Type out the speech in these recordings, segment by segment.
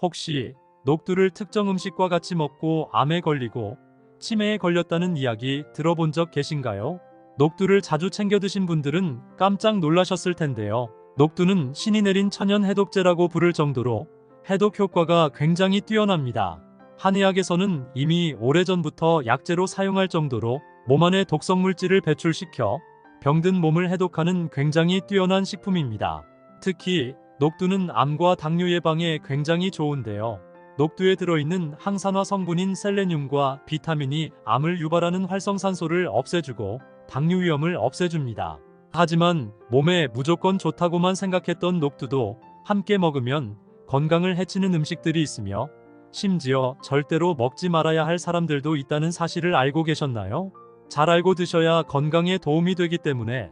혹시 녹두를 특정 음식과 같이 먹고 암에 걸리고 치매에 걸렸다는 이야기 들어본 적 계신가요? 녹두를 자주 챙겨 드신 분들은 깜짝 놀라셨을 텐데요. 녹두는 신이 내린 천연 해독제라고 부를 정도로 해독 효과가 굉장히 뛰어납니다. 한의학에서는 이미 오래전부터 약재로 사용할 정도로 몸 안에 독성 물질을 배출시켜 병든 몸을 해독하는 굉장히 뛰어난 식품입니다. 특히 녹두는 암과 당뇨 예방에 굉장히 좋은데요. 녹두에 들어있는 항산화 성분인 셀레늄과 비타민이 암을 유발하는 활성산소를 없애주고 당뇨 위험을 없애줍니다. 하지만 몸에 무조건 좋다고만 생각했던 녹두도 함께 먹으면 건강을 해치는 음식들이 있으며 심지어 절대로 먹지 말아야 할 사람들도 있다는 사실을 알고 계셨나요? 잘 알고 드셔야 건강에 도움이 되기 때문에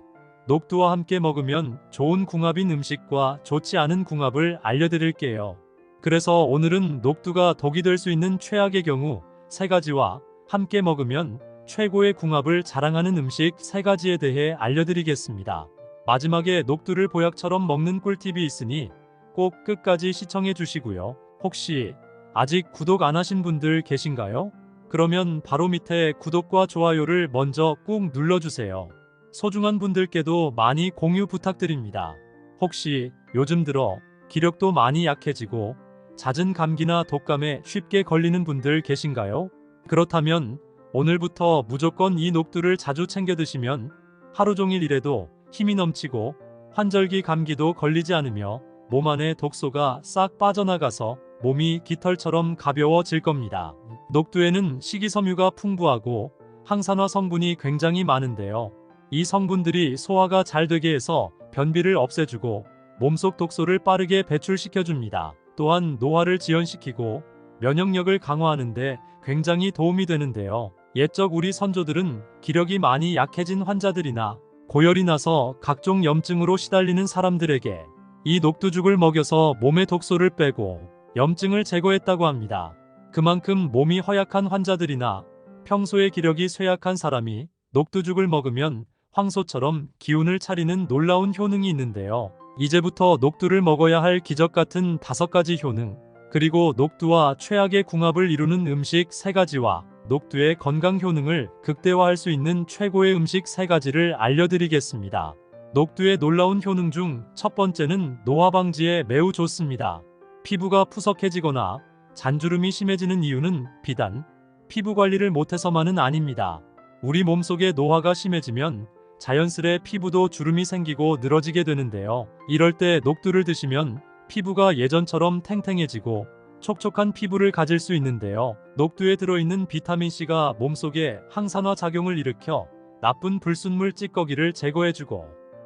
녹두와 함께 먹으면 좋은 궁합인 음식과 좋지 않은 궁합을 알려드릴게요. 그래서 오늘은 녹두가 독이 될 수 있는 최악의 경우 3가지와 함께 먹으면 최고의 궁합을 자랑하는 음식 3가지에 대해 알려드리겠습니다. 마지막에 녹두를 보약처럼 먹는 꿀팁이 있으니 꼭 끝까지 시청해 주시고요. 혹시 아직 구독 안 하신 분들 계신가요? 그러면 바로 밑에 구독과 좋아요를 먼저 꾹 눌러주세요. 소중한 분들께도 많이 공유 부탁드립니다. 혹시 요즘 들어 기력도 많이 약해지고 잦은 감기나 독감에 쉽게 걸리는 분들 계신가요? 그렇다면 오늘부터 무조건 이 녹두를 자주 챙겨 드시면 하루 종일 일해도 힘이 넘치고 환절기 감기도 걸리지 않으며 몸 안의 독소가 싹 빠져나가서 몸이 깃털처럼 가벼워질 겁니다. 녹두에는 식이섬유가 풍부하고 항산화 성분이 굉장히 많은데요. 이 성분들이 소화가 잘 되게 해서 변비를 없애주고 몸속 독소를 빠르게 배출시켜줍니다. 또한 노화를 지연시키고 면역력을 강화하는데 굉장히 도움이 되는데요. 옛적 우리 선조들은 기력이 많이 약해진 환자들이나 고열이 나서 각종 염증으로 시달리는 사람들에게 이 녹두죽을 먹여서 몸의 독소를 빼고 염증을 제거했다고 합니다. 그만큼 몸이 허약한 환자들이나 평소에 기력이 쇠약한 사람이 녹두죽을 먹으면 황소처럼 기운을 차리는 놀라운 효능이 있는데요. 이제부터 녹두를 먹어야 할 기적 같은 5가지 효능, 그리고 녹두와 최악의 궁합을 이루는 음식 3가지와 녹두의 건강 효능을 극대화할 수 있는 최고의 음식 3가지를 알려드리겠습니다. 녹두의 놀라운 효능 중 첫 번째는 노화 방지에 매우 좋습니다. 피부가 푸석해지거나 잔주름이 심해지는 이유는 비단 피부 관리를 못해서만은 아닙니다. 우리 몸속의 노화가 심해지면 자연스레 피부도 주름이 생기고 늘어지게 되는데요. 이럴 때 녹두를 드시면 피부가 예전처럼 탱탱해지고 촉촉한 피부를 가질 수 있는데요. 녹두에 들어있는 비타민C가 몸속에 항산화 작용을 일으켜 나쁜 불순물 찌꺼기를 제거해주고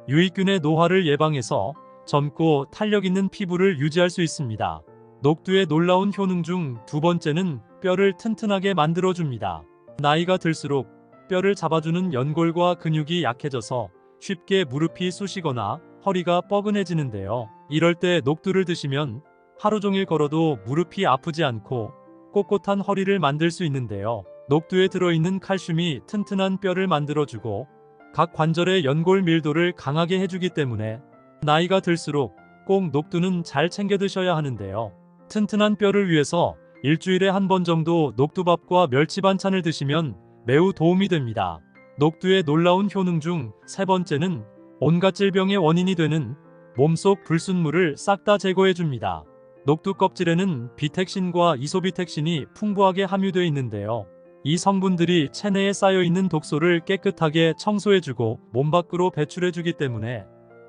유익균의 노화를 예방해서 젊고 탄력 있는 피부를 유지할 수 있습니다. 녹두의 놀라운 효능 중 2번째는 뼈를 튼튼하게 만들어줍니다. 나이가 들수록 뼈를 잡아주는 연골과 근육이 약해져서 쉽게 무릎이 쑤시거나 허리가 뻐근해지는데요. 이럴 때 녹두를 드시면 하루 종일 걸어도 무릎이 아프지 않고 꼿꼿한 허리를 만들 수 있는데요. 녹두에 들어있는 칼슘이 튼튼한 뼈를 만들어주고 각 관절의 연골 밀도를 강하게 해주기 때문에 나이가 들수록 꼭 녹두는 잘 챙겨 드셔야 하는데요. 튼튼한 뼈를 위해서 일주일에 한 번 정도 녹두밥과 멸치 반찬을 드시면 매우 도움이 됩니다. 녹두의 놀라운 효능 중 3번째는 온갖 질병의 원인이 되는 몸속 불순물을 싹 다 제거해줍니다. 녹두 껍질에는 비택신과 이소비택신이 풍부하게 함유되어 있는데요. 이 성분들이 체내에 쌓여있는 독소를 깨끗하게 청소해주고 몸 밖으로 배출해주기 때문에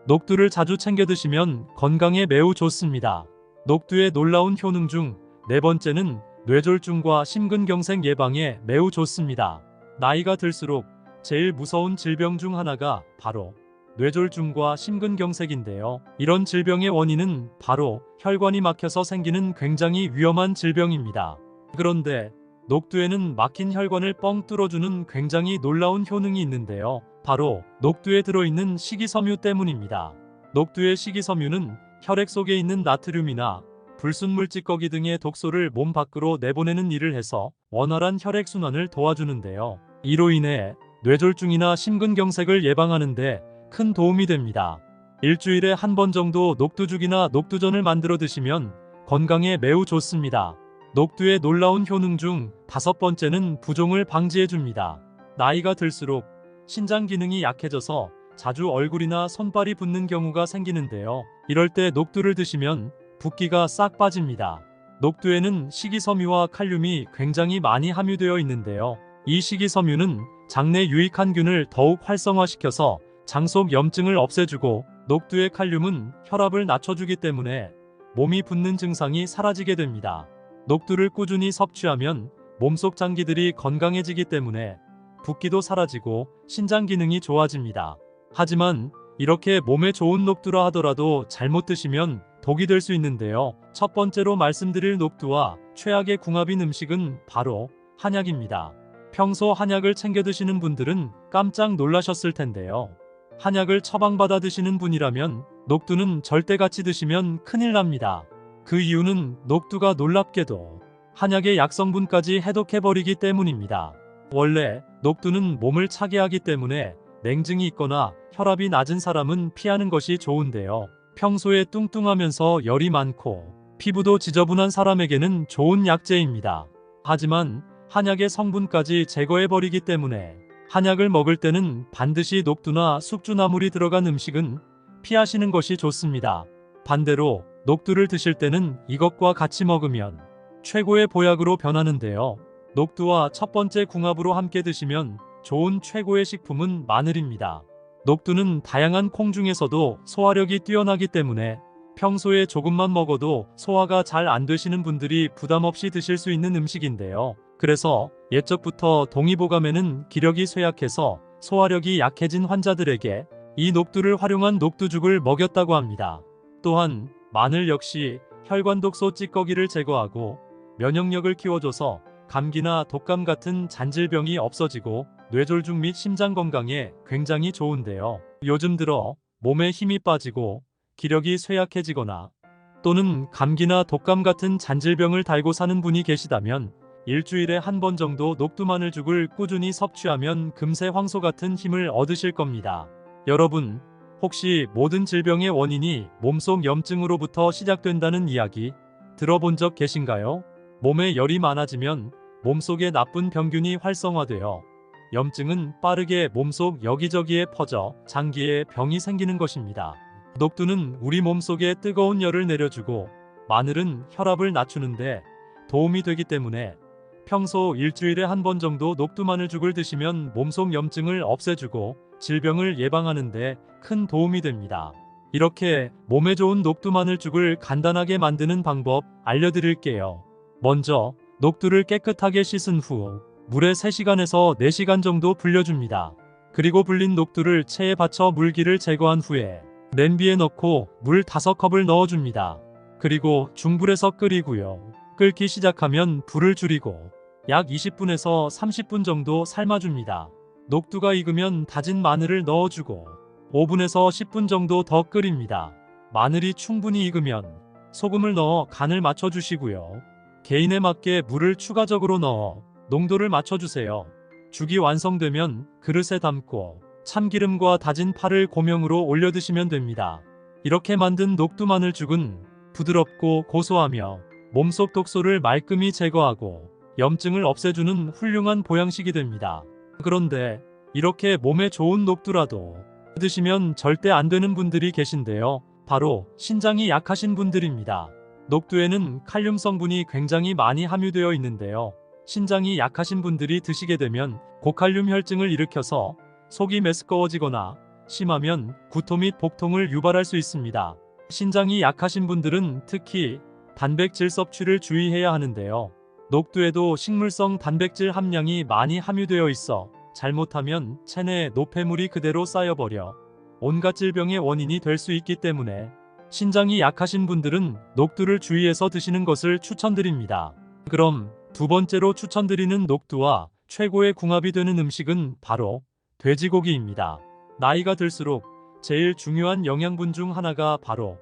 녹두를 자주 챙겨 드시면 건강에 매우 좋습니다. 녹두의 놀라운 효능 중 4번째는 뇌졸중과 심근경색 예방에 매우 좋습니다. 나이가 들수록 제일 무서운 질병 중 하나가 바로 뇌졸중과 심근경색인데요. 이런 질병의 원인은 바로 혈관이 막혀서 생기는 굉장히 위험한 질병입니다. 그런데 녹두에는 막힌 혈관을 뻥 뚫어주는 굉장히 놀라운 효능이 있는데요. 바로 녹두에 들어있는 식이섬유 때문입니다. 녹두의 식이섬유는 혈액 속에 있는 나트륨이나 불순물 찌꺼기 등의 독소를 몸 밖으로 내보내는 일을 해서 원활한 혈액순환을 도와주는데요. 이로 인해 뇌졸중이나 심근경색을 예방하는 데 큰 도움이 됩니다. 일주일에 한 번 정도 녹두죽이나 녹두전을 만들어 드시면 건강에 매우 좋습니다. 녹두의 놀라운 효능 중 5번째는 부종을 방지해줍니다. 나이가 들수록 신장 기능이 약해져서 자주 얼굴이나 손발이 붓는 경우가 생기는데요. 이럴 때 녹두를 드시면 붓기가 싹 빠집니다. 녹두에는 식이섬유와 칼륨이 굉장히 많이 함유되어 있는데요. 이 식이섬유는 장내 유익한 균을 더욱 활성화시켜서 장 속 염증을 없애주고, 녹두의 칼륨은 혈압을 낮춰주기 때문에 몸이 붓는 증상이 사라지게 됩니다. 녹두를 꾸준히 섭취하면 몸속 장기들이 건강해지기 때문에 붓기도 사라지고 신장 기능이 좋아집니다. 하지만 이렇게 몸에 좋은 녹두라 하더라도 잘못 드시면 독이 될 수 있는데요. 첫 번째로 말씀드릴 녹두와 최악의 궁합인 음식은 바로 한약입니다. 평소 한약을 챙겨 드시는 분들은 깜짝 놀라셨을 텐데요. 한약을 처방받아 드시는 분이라면 녹두는 절대 같이 드시면 큰일 납니다. 그 이유는 녹두가 놀랍게도 한약의 약성분까지 해독해버리기 때문입니다. 원래 녹두는 몸을 차게 하기 때문에 냉증이 있거나 혈압이 낮은 사람은 피하는 것이 좋은데요. 평소에 뚱뚱하면서 열이 많고 피부도 지저분한 사람에게는 좋은 약재입니다. 하지만 한약의 성분까지 제거해버리기 때문에 한약을 먹을 때는 반드시 녹두나 숙주나물이 들어간 음식은 피하시는 것이 좋습니다. 반대로 녹두를 드실 때는 이것과 같이 먹으면 최고의 보약으로 변하는데요. 녹두와 첫 번째 궁합으로 함께 드시면 좋은 최고의 식품은 마늘입니다. 녹두는 다양한 콩 중에서도 소화력이 뛰어나기 때문에 평소에 조금만 먹어도 소화가 잘 안 되시는 분들이 부담 없이 드실 수 있는 음식인데요. 그래서 옛적부터 동의보감에는 기력이 쇠약해서 소화력이 약해진 환자들에게 이 녹두를 활용한 녹두죽을 먹였다고 합니다. 또한 마늘 역시 혈관독소 찌꺼기를 제거하고 면역력을 키워줘서 감기나 독감 같은 잔질병이 없어지고 뇌졸중 및 심장 건강에 굉장히 좋은데요. 요즘 들어 몸에 힘이 빠지고 기력이 쇠약해지거나 또는 감기나 독감 같은 잔질병을 달고 사는 분이 계시다면 일주일에 한 번 정도 녹두마늘죽을 꾸준히 섭취하면 금세 황소 같은 힘을 얻으실 겁니다. 여러분, 혹시 모든 질병의 원인이 몸속 염증으로부터 시작된다는 이야기 들어본 적 계신가요? 몸에 열이 많아지면 몸속에 나쁜 병균이 활성화되어 염증은 빠르게 몸속 여기저기에 퍼져 장기에 병이 생기는 것입니다. 녹두는 우리 몸속에 뜨거운 열을 내려주고 마늘은 혈압을 낮추는데 도움이 되기 때문에 평소 일주일에 한 번 정도 녹두마늘죽을 드시면 몸속 염증을 없애주고 질병을 예방하는 데 큰 도움이 됩니다. 이렇게 몸에 좋은 녹두마늘죽을 간단하게 만드는 방법 알려드릴게요. 먼저 녹두를 깨끗하게 씻은 후 물에 3시간에서 4시간 정도 불려줍니다. 그리고 불린 녹두를 체에 받쳐 물기를 제거한 후에 냄비에 넣고 물 5컵을 넣어줍니다. 그리고 중불에서 끓이고요. 끓기 시작하면 불을 줄이고 약 20분에서 30분 정도 삶아줍니다. 녹두가 익으면 다진 마늘을 넣어주고 5분에서 10분 정도 더 끓입니다. 마늘이 충분히 익으면 소금을 넣어 간을 맞춰주시고요. 개인에 맞게 물을 추가적으로 넣어 농도를 맞춰주세요. 죽이 완성되면 그릇에 담고 참기름과 다진 파를 고명으로 올려 드시면 됩니다. 이렇게 만든 녹두마늘죽은 부드럽고 고소하며 몸속 독소를 말끔히 제거하고 염증을 없애주는 훌륭한 보양식이 됩니다. 그런데 이렇게 몸에 좋은 녹두라도 드시면 절대 안 되는 분들이 계신데요. 바로 신장이 약하신 분들입니다. 녹두에는 칼륨 성분이 굉장히 많이 함유되어 있는데요. 신장이 약하신 분들이 드시게 되면 고칼륨 혈증을 일으켜서 속이 메스꺼워지거나 심하면 구토 및 복통을 유발할 수 있습니다. 신장이 약하신 분들은 특히 단백질 섭취를 주의해야 하는데요. 녹두에도 식물성 단백질 함량이 많이 함유되어 있어 잘못하면 체내에 노폐물이 그대로 쌓여버려 온갖 질병의 원인이 될 수 있기 때문에 신장이 약하신 분들은 녹두를 주의해서 드시는 것을 추천드립니다. 그럼 두 번째로 추천드리는 녹두와 최고의 궁합이 되는 음식은 바로 돼지고기입니다. 나이가 들수록 제일 중요한 영양분 중 하나가 바로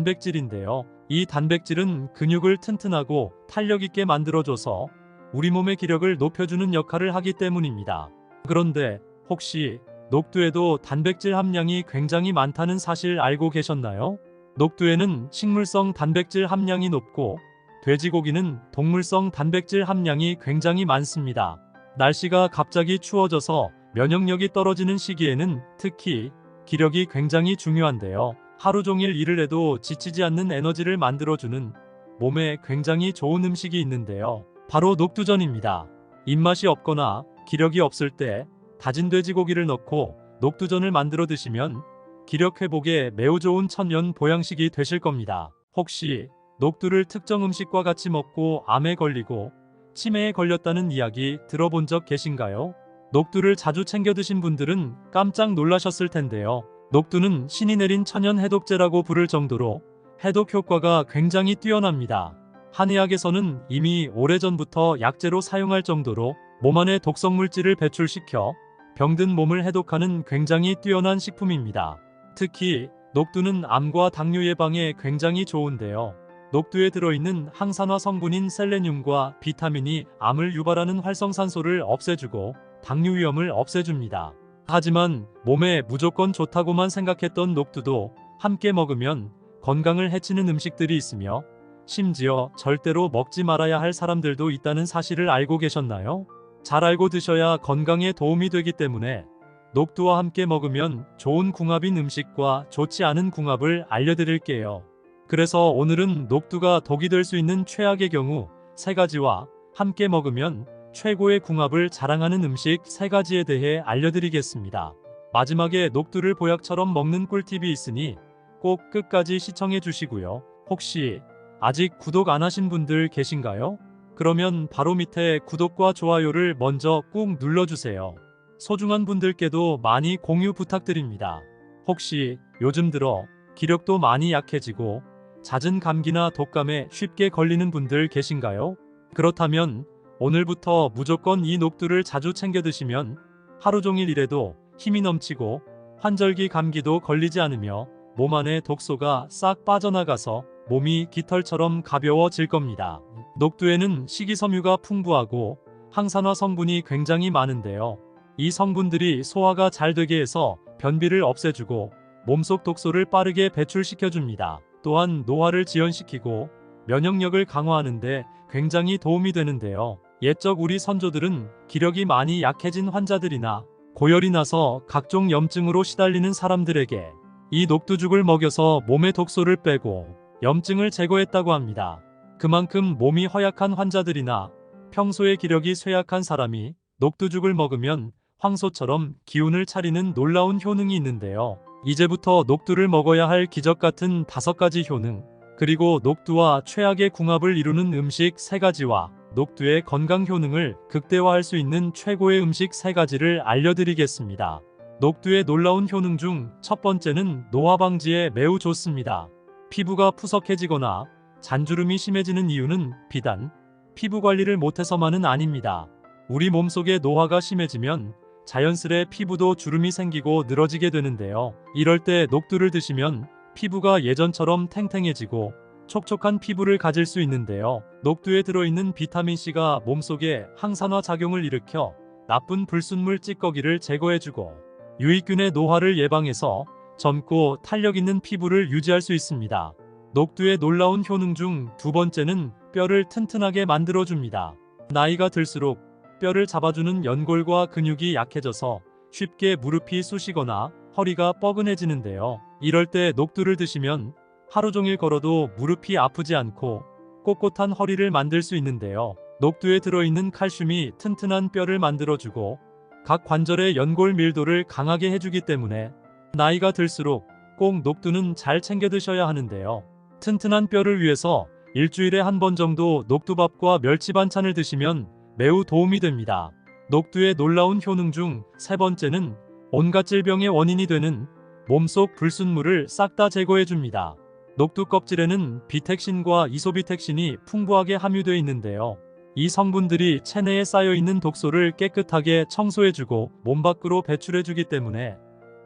단백질인데요. 이 단백질은 근육을 튼튼하고 탄력 있게 만들어줘서 우리 몸의 기력을 높여주는 역할을 하기 때문입니다. 그런데 혹시 녹두에도 단백질 함량이 굉장히 많다는 사실 알고 계셨나요? 녹두에는 식물성 단백질 함량이 높고 돼지고기는 동물성 단백질 함량이 굉장히 많습니다. 날씨가 갑자기 추워져서 면역력이 떨어지는 시기에는 특히 기력이 굉장히 중요한데요. 하루 종일 일을 해도 지치지 않는 에너지를 만들어주는 몸에 굉장히 좋은 음식이 있는데요. 바로 녹두전입니다. 입맛이 없거나 기력이 없을 때 다진 돼지고기를 넣고 녹두전을 만들어 드시면 기력 회복에 매우 좋은 천연 보양식이 되실 겁니다. 혹시 녹두를 특정 음식과 같이 먹고 암에 걸리고 치매에 걸렸다는 이야기 들어본 적 계신가요? 녹두를 자주 챙겨 드신 분들은 깜짝 놀라셨을 텐데요. 녹두는 신이 내린 천연 해독제라고 부를 정도로 해독 효과가 굉장히 뛰어납니다. 한의학에서는 이미 오래전부터 약재로 사용할 정도로 몸 안에 독성 물질을 배출시켜 병든 몸을 해독하는 굉장히 뛰어난 식품입니다. 특히 녹두는 암과 당뇨 예방에 굉장히 좋은데요. 녹두에 들어있는 항산화 성분인 셀레늄과 비타민이 암을 유발하는 활성산소를 없애주고 당뇨 위험을 없애줍니다. 하지만 몸에 무조건 좋다고만 생각했던 녹두도 함께 먹으면 건강을 해치는 음식들이 있으며 심지어 절대로 먹지 말아야 할 사람들도 있다는 사실을 알고 계셨나요? 잘 알고 드셔야 건강에 도움이 되기 때문에 녹두와 함께 먹으면 좋은 궁합인 음식과 좋지 않은 궁합을 알려드릴게요. 그래서 오늘은 녹두가 독이 될 수 있는 최악의 경우 3가지와 함께 먹으면 최고의 궁합을 자랑하는 음식 3가지에 대해 알려드리겠습니다. 마지막에 녹두를 보약처럼 먹는 꿀팁이 있으니 꼭 끝까지 시청해 주시고요. 혹시 아직 구독 안 하신 분들 계신가요? 그러면 바로 밑에 구독과 좋아요를 먼저 꾹 눌러주세요. 소중한 분들께도 많이 공유 부탁드립니다. 혹시 요즘 들어 기력도 많이 약해지고 잦은 감기나 독감에 쉽게 걸리는 분들 계신가요? 그렇다면 오늘부터 무조건 이 녹두를 자주 챙겨 드시면 하루 종일 일해도 힘이 넘치고 환절기 감기도 걸리지 않으며 몸 안에 독소가 싹 빠져나가서 몸이 깃털처럼 가벼워질 겁니다. 녹두에는 식이섬유가 풍부하고 항산화 성분이 굉장히 많은데요. 이 성분들이 소화가 잘 되게 해서 변비를 없애주고 몸속 독소를 빠르게 배출시켜줍니다. 또한 노화를 지연시키고 면역력을 강화하는데 굉장히 도움이 되는데요. 옛적 우리 선조들은 기력이 많이 약해진 환자들이나 고열이 나서 각종 염증으로 시달리는 사람들에게 이 녹두죽을 먹여서 몸의 독소를 빼고 염증을 제거했다고 합니다. 그만큼 몸이 허약한 환자들이나 평소에 기력이 쇠약한 사람이 녹두죽을 먹으면 황소처럼 기운을 차리는 놀라운 효능이 있는데요. 이제부터 녹두를 먹어야 할 기적 같은 5가지 효능, 그리고 녹두와 최악의 궁합을 이루는 음식 3가지와 녹두의 건강 효능을 극대화할 수 있는 최고의 음식 3가지를 알려드리겠습니다. 녹두의 놀라운 효능 중 첫 번째는 노화 방지에 매우 좋습니다. 피부가 푸석해지거나 잔주름이 심해지는 이유는 비단 피부 관리를 못해서만은 아닙니다. 우리 몸속의 노화가 심해지면 자연스레 피부도 주름이 생기고 늘어지게 되는데요. 이럴 때 녹두를 드시면 피부가 예전처럼 탱탱해지고 촉촉한 피부를 가질 수 있는데요. 녹두에 들어있는 비타민C가 몸속에 항산화 작용을 일으켜 나쁜 불순물 찌꺼기를 제거해주고 유익균의 노화를 예방해서 젊고 탄력 있는 피부를 유지할 수 있습니다. 녹두의 놀라운 효능 중 2번째는 뼈를 튼튼하게 만들어줍니다. 나이가 들수록 뼈를 잡아주는 연골과 근육이 약해져서 쉽게 무릎이 쑤시거나 허리가 뻐근해지는데요. 이럴 때 녹두를 드시면 하루 종일 걸어도 무릎이 아프지 않고 꼿꼿한 허리를 만들 수 있는데요. 녹두에 들어있는 칼슘이 튼튼한 뼈를 만들어주고 각 관절의 연골 밀도를 강하게 해주기 때문에 나이가 들수록 꼭 녹두는 잘 챙겨 드셔야 하는데요. 튼튼한 뼈를 위해서 일주일에 한 번 정도 녹두밥과 멸치 반찬을 드시면 매우 도움이 됩니다. 녹두의 놀라운 효능 중 3번째는 온갖 질병의 원인이 되는 몸속 불순물을 싹 다 제거해줍니다. 녹두 껍질에는 비택신과 이소비택신이 풍부하게 함유되어 있는데요. 이 성분들이 체내에 쌓여있는 독소를 깨끗하게 청소해주고 몸 밖으로 배출해주기 때문에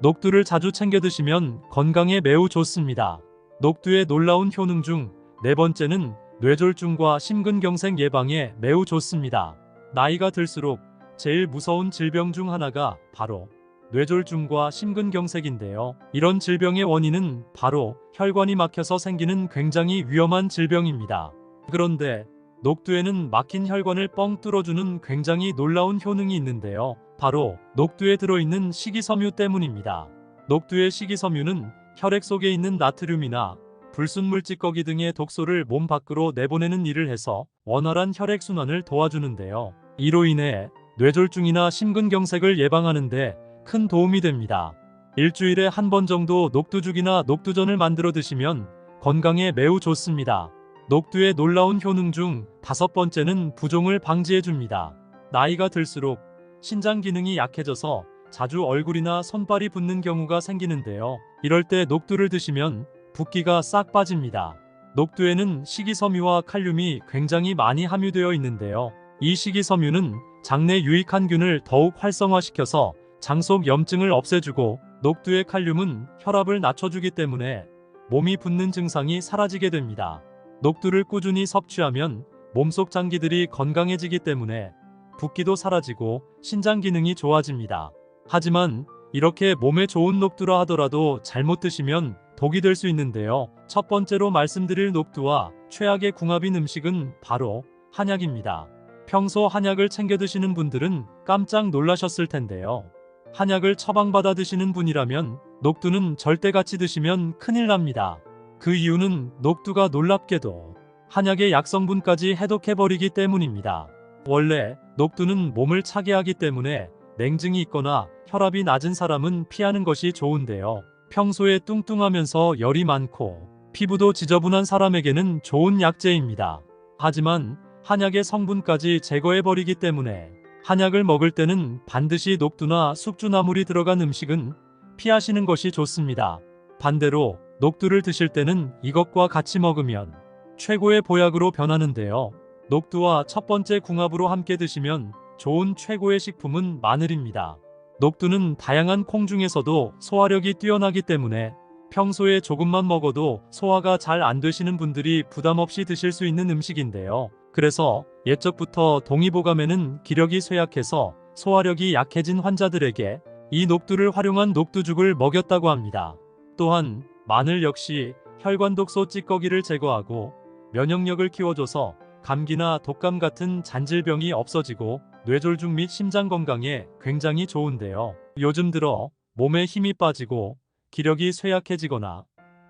녹두를 자주 챙겨 드시면 건강에 매우 좋습니다. 녹두의 놀라운 효능 중 4번째는 뇌졸중과 심근경색 예방에 매우 좋습니다. 나이가 들수록 제일 무서운 질병 중 하나가 바로 뇌졸중과 심근경색인데요. 이런 질병의 원인은 바로 혈관이 막혀서 생기는 굉장히 위험한 질병입니다. 그런데 녹두에는 막힌 혈관을 뻥 뚫어주는 굉장히 놀라운 효능이 있는데요. 바로 녹두에 들어있는 식이섬유 때문입니다. 녹두의 식이섬유는 혈액 속에 있는 나트륨이나 불순물 찌꺼기 등의 독소를 몸 밖으로 내보내는 일을 해서 원활한 혈액순환을 도와주는데요. 이로 인해 뇌졸중이나 심근경색을 예방하는 데 큰 도움이 됩니다. 일주일에 한 번 정도 녹두죽이나 녹두전을 만들어 드시면 건강에 매우 좋습니다. 녹두의 놀라운 효능 중 5번째는 부종을 방지해줍니다. 나이가 들수록 신장 기능이 약해져서 자주 얼굴이나 손발이 붓는 경우가 생기는데요. 이럴 때 녹두를 드시면 붓기가 싹 빠집니다. 녹두에는 식이섬유와 칼륨이 굉장히 많이 함유되어 있는데요. 이 식이섬유는 장내 유익한 균을 더욱 활성화시켜서 장 속 염증을 없애주고, 녹두의 칼륨은 혈압을 낮춰주기 때문에 몸이 붓는 증상이 사라지게 됩니다. 녹두를 꾸준히 섭취하면 몸속 장기들이 건강해지기 때문에 붓기도 사라지고 신장 기능이 좋아집니다. 하지만 이렇게 몸에 좋은 녹두라 하더라도 잘못 드시면 독이 될 수 있는데요. 첫 번째로 말씀드릴 녹두와 최악의 궁합인 음식은 바로 한약입니다. 평소 한약을 챙겨 드시는 분들은 깜짝 놀라셨을 텐데요. 한약을 처방받아 드시는 분이라면 녹두는 절대 같이 드시면 큰일 납니다. 그 이유는 녹두가 놀랍게도 한약의 약성분까지 해독해버리기 때문입니다. 원래 녹두는 몸을 차게 하기 때문에 냉증이 있거나 혈압이 낮은 사람은 피하는 것이 좋은데요. 평소에 뚱뚱하면서 열이 많고 피부도 지저분한 사람에게는 좋은 약재입니다. 하지만 한약의 성분까지 제거해버리기 때문에 한약을 먹을 때는 반드시 녹두나 숙주나물이 들어간 음식은 피하시는 것이 좋습니다. 반대로 녹두를 드실 때는 이것과 같이 먹으면 최고의 보약으로 변하는데요. 녹두와 첫 번째 궁합으로 함께 드시면 좋은 최고의 식품은 마늘입니다. 녹두는 다양한 콩 중에서도 소화력이 뛰어나기 때문에 평소에 조금만 먹어도 소화가 잘 안 되시는 분들이 부담 없이 드실 수 있는 음식인데요. 그래서 옛적부터 동의보감에는 기력이 쇠약해서 소화력이 약해진 환자들에게 이 녹두를 활용한 녹두죽을 먹였다고 합니다. 또한 마늘 역시 혈관 독소 찌꺼기를 제거하고 면역력을 키워줘서 감기나 독감 같은 잔질병이 없어지고 뇌졸중 및 심장 건강에 굉장히 좋은데요. 요즘 들어 몸에 힘이 빠지고 기력이 쇠약해지거나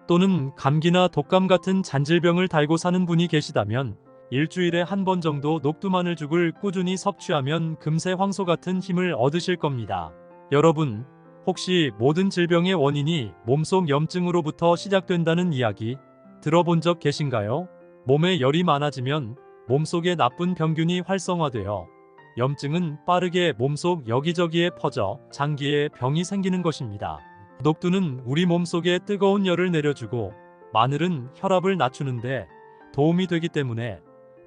또는 감기나 독감 같은 잔질병을 달고 사는 분이 계시다면 일주일에 한 번 정도 녹두마늘죽을 꾸준히 섭취하면 금세 황소 같은 힘을 얻으실 겁니다. 여러분, 혹시 모든 질병의 원인이 몸속 염증으로부터 시작된다는 이야기 들어본 적 계신가요? 몸에 열이 많아지면 몸속에 나쁜 병균이 활성화되어 염증은 빠르게 몸속 여기저기에 퍼져 장기에 병이 생기는 것입니다. 녹두는 우리 몸속에 뜨거운 열을 내려주고 마늘은 혈압을 낮추는데 도움이 되기 때문에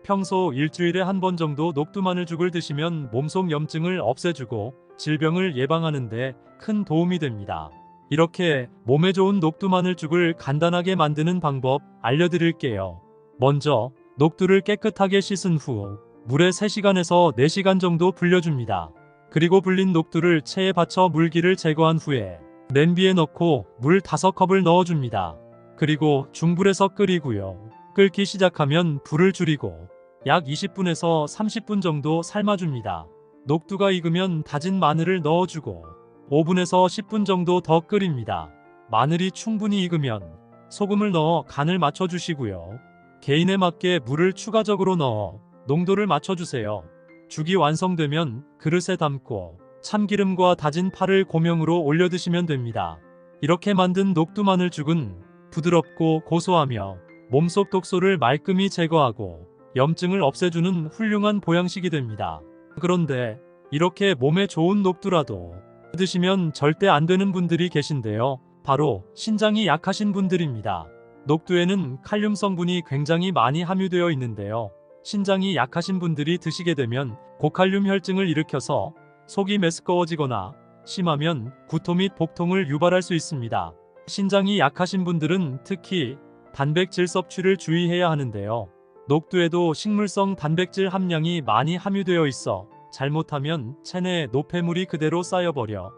평소 일주일에 한 번 정도 녹두마늘죽을 드시면 몸속 염증을 없애주고 질병을 예방하는 데 큰 도움이 됩니다. 이렇게 몸에 좋은 녹두마늘죽을 간단하게 만드는 방법 알려드릴게요. 먼저 녹두를 깨끗하게 씻은 후 물에 3시간에서 4시간 정도 불려줍니다. 그리고 불린 녹두를 체에 받쳐 물기를 제거한 후에 냄비에 넣고 물 5컵을 넣어줍니다. 그리고 중불에서 끓이고요. 끓기 시작하면 불을 줄이고 약 20분에서 30분 정도 삶아줍니다. 녹두가 익으면 다진 마늘을 넣어주고 5분에서 10분 정도 더 끓입니다. 마늘이 충분히 익으면 소금을 넣어 간을 맞춰주시고요. 개인에 맞게 물을 추가적으로 넣어 농도를 맞춰주세요. 죽이 완성되면 그릇에 담고 참기름과 다진 파를 고명으로 올려 드시면 됩니다. 이렇게 만든 녹두마늘죽은 부드럽고 고소하며 몸속 독소를 말끔히 제거하고 염증을 없애주는 훌륭한 보양식이 됩니다. 그런데 이렇게 몸에 좋은 녹두라도 드시면 절대 안 되는 분들이 계신데요. 바로 신장이 약하신 분들입니다. 녹두에는 칼륨 성분이 굉장히 많이 함유되어 있는데요. 신장이 약하신 분들이 드시게 되면 고칼륨 혈증을 일으켜서 속이 메스꺼워지거나 심하면 구토 및 복통을 유발할 수 있습니다. 신장이 약하신 분들은 특히 단백질 섭취를 주의해야 하는데요. 녹두에도 식물성 단백질 함량이 많이 함유되어 있어 잘못하면 체내에 노폐물이 그대로 쌓여버려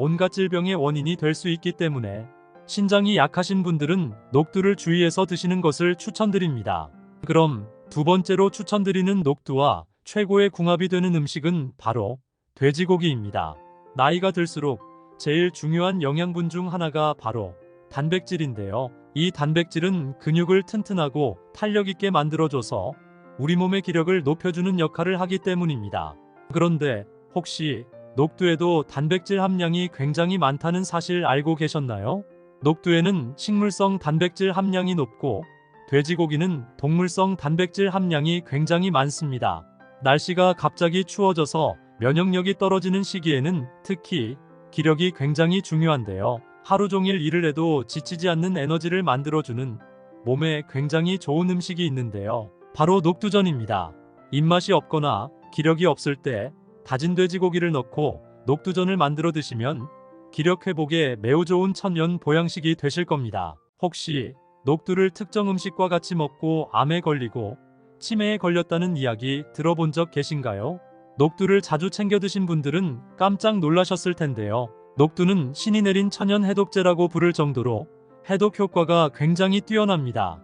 온갖 질병의 원인이 될 수 있기 때문에 신장이 약하신 분들은 녹두를 주의해서 드시는 것을 추천드립니다. 그럼 두 번째로 추천드리는 녹두와 최고의 궁합이 되는 음식은 바로 돼지고기입니다. 나이가 들수록 제일 중요한 영양분 중 하나가 바로 단백질인데요. 이 단백질은 근육을 튼튼하고 탄력 있게 만들어줘서 우리 몸의 기력을 높여주는 역할을 하기 때문입니다. 그런데 혹시 녹두에도 단백질 함량이 굉장히 많다는 사실 알고 계셨나요? 녹두에는 식물성 단백질 함량이 높고 돼지고기는 동물성 단백질 함량이 굉장히 많습니다. 날씨가 갑자기 추워져서 면역력이 떨어지는 시기에는 특히 기력이 굉장히 중요한데요. 하루 종일 일을 해도 지치지 않는 에너지를 만들어주는 몸에 굉장히 좋은 음식이 있는데요. 바로 녹두전입니다. 입맛이 없거나 기력이 없을 때 다진 돼지고기를 넣고 녹두전을 만들어 드시면 기력 회복에 매우 좋은 천연 보양식이 되실 겁니다. 혹시 녹두를 특정 음식과 같이 먹고 암에 걸리고 치매에 걸렸다는 이야기 들어본 적 계신가요? 녹두를 자주 챙겨 드신 분들은 깜짝 놀라셨을 텐데요. 녹두는 신이 내린 천연 해독제라고 부를 정도로 해독 효과가 굉장히 뛰어납니다.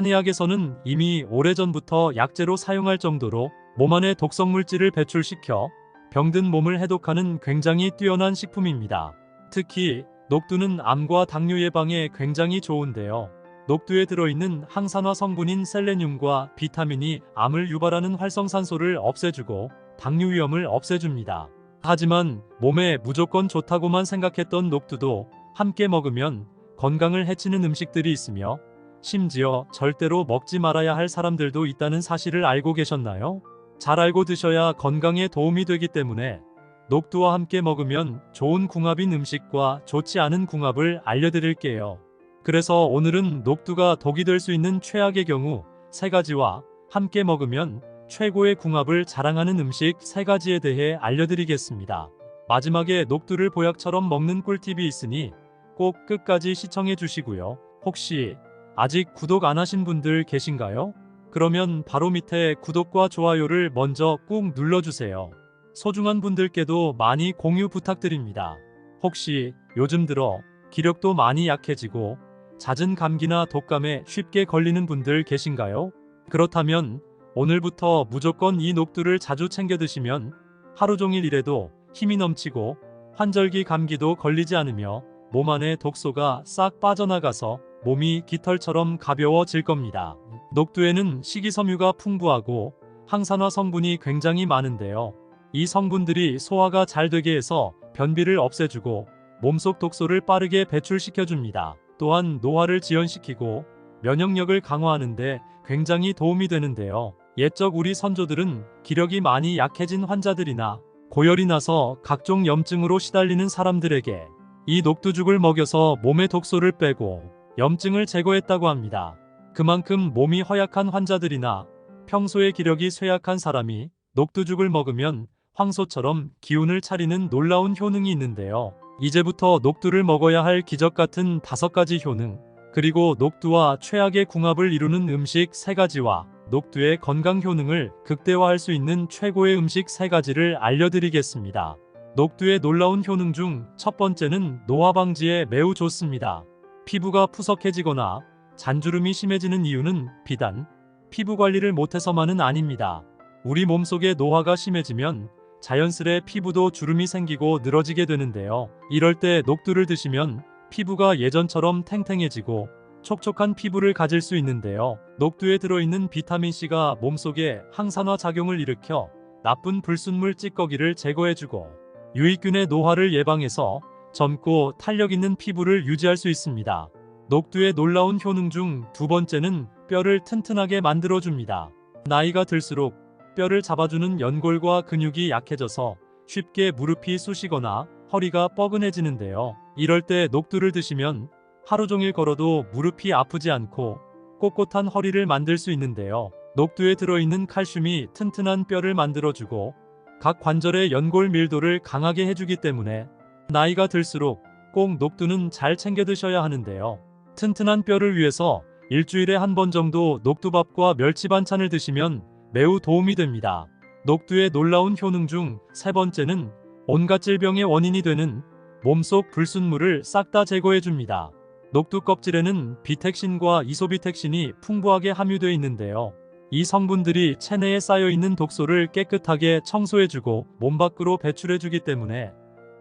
한의학에서는 이미 오래전부터 약재로 사용할 정도로 몸 안에 독성 물질을 배출시켜 병든 몸을 해독하는 굉장히 뛰어난 식품입니다. 특히 녹두는 암과 당뇨 예방에 굉장히 좋은데요. 녹두에 들어있는 항산화 성분인 셀레늄과 비타민이 암을 유발하는 활성산소를 없애주고 당뇨 위험을 없애줍니다. 하지만 몸에 무조건 좋다고만 생각했던 녹두도 함께 먹으면 건강을 해치는 음식들이 있으며 심지어 절대로 먹지 말아야 할 사람들도 있다는 사실을 알고 계셨나요? 잘 알고 드셔야 건강에 도움이 되기 때문에 녹두와 함께 먹으면 좋은 궁합인 음식과 좋지 않은 궁합을 알려드릴게요. 그래서 오늘은 녹두가 독이 될 수 있는 최악의 경우 3가지와 함께 먹으면 최고의 궁합을 자랑하는 음식 3가지에 대해 알려드리겠습니다. 마지막에 녹두를 보약처럼 먹는 꿀팁이 있으니 꼭 끝까지 시청해 주시고요. 혹시 아직 구독 안 하신 분들 계신가요? 그러면 바로 밑에 구독과 좋아요를 먼저 꾹 눌러주세요. 소중한 분들께도 많이 공유 부탁드립니다. 혹시 요즘 들어 기력도 많이 약해지고 잦은 감기나 독감에 쉽게 걸리는 분들 계신가요? 그렇다면 오늘부터 무조건 이 녹두를 자주 챙겨 드시면 하루 종일 일해도 힘이 넘치고 환절기 감기도 걸리지 않으며 몸 안에 독소가 싹 빠져나가서 몸이 깃털처럼 가벼워질 겁니다. 녹두에는 식이섬유가 풍부하고 항산화 성분이 굉장히 많은데요. 이 성분들이 소화가 잘 되게 해서 변비를 없애주고 몸속 독소를 빠르게 배출시켜줍니다. 또한 노화를 지연시키고 면역력을 강화하는데 굉장히 도움이 되는데요. 옛적 우리 선조들은 기력이 많이 약해진 환자들이나 고열이 나서 각종 염증으로 시달리는 사람들에게 이 녹두죽을 먹여서 몸의 독소를 빼고 염증을 제거했다고 합니다. 그만큼 몸이 허약한 환자들이나 평소에 기력이 쇠약한 사람이 녹두죽을 먹으면 황소처럼 기운을 차리는 놀라운 효능이 있는데요. 이제부터 녹두를 먹어야 할 기적 같은 5가지 효능, 그리고 녹두와 최악의 궁합을 이루는 음식 3가지와 녹두의 건강 효능을 극대화할 수 있는 최고의 음식 3가지를 알려드리겠습니다. 녹두의 놀라운 효능 중 첫 번째는 노화 방지에 매우 좋습니다. 피부가 푸석해지거나 잔주름이 심해지는 이유는 비단 피부 관리를 못해서만은 아닙니다. 우리 몸속의 노화가 심해지면 자연스레 피부도 주름이 생기고 늘어지게 되는데요. 이럴 때 녹두를 드시면 피부가 예전처럼 탱탱해지고 촉촉한 피부를 가질 수 있는데요. 녹두에 들어있는 비타민C가 몸속에 항산화 작용을 일으켜 나쁜 불순물 찌꺼기를 제거해주고 유익균의 노화를 예방해서 젊고 탄력 있는 피부를 유지할 수 있습니다. 녹두의 놀라운 효능 중 2번째는 뼈를 튼튼하게 만들어줍니다. 나이가 들수록 뼈를 잡아주는 연골과 근육이 약해져서 쉽게 무릎이 쑤시거나 허리가 뻐근해지는데요. 이럴 때 녹두를 드시면 하루 종일 걸어도 무릎이 아프지 않고 꼿꼿한 허리를 만들 수 있는데요. 녹두에 들어있는 칼슘이 튼튼한 뼈를 만들어주고 각 관절의 연골 밀도를 강하게 해주기 때문에 나이가 들수록 꼭 녹두는 잘 챙겨 드셔야 하는데요. 튼튼한 뼈를 위해서 일주일에 한 번 정도 녹두밥과 멸치 반찬을 드시면 매우 도움이 됩니다. 녹두의 놀라운 효능 중 3번째는 온갖 질병의 원인이 되는 몸속 불순물을 싹 다 제거해 줍니다. 녹두 껍질에는 비택신과 이소비택신이 풍부하게 함유되어 있는데요. 이 성분들이 체내에 쌓여 있는 독소를 깨끗하게 청소해주고 몸 밖으로 배출해주기 때문에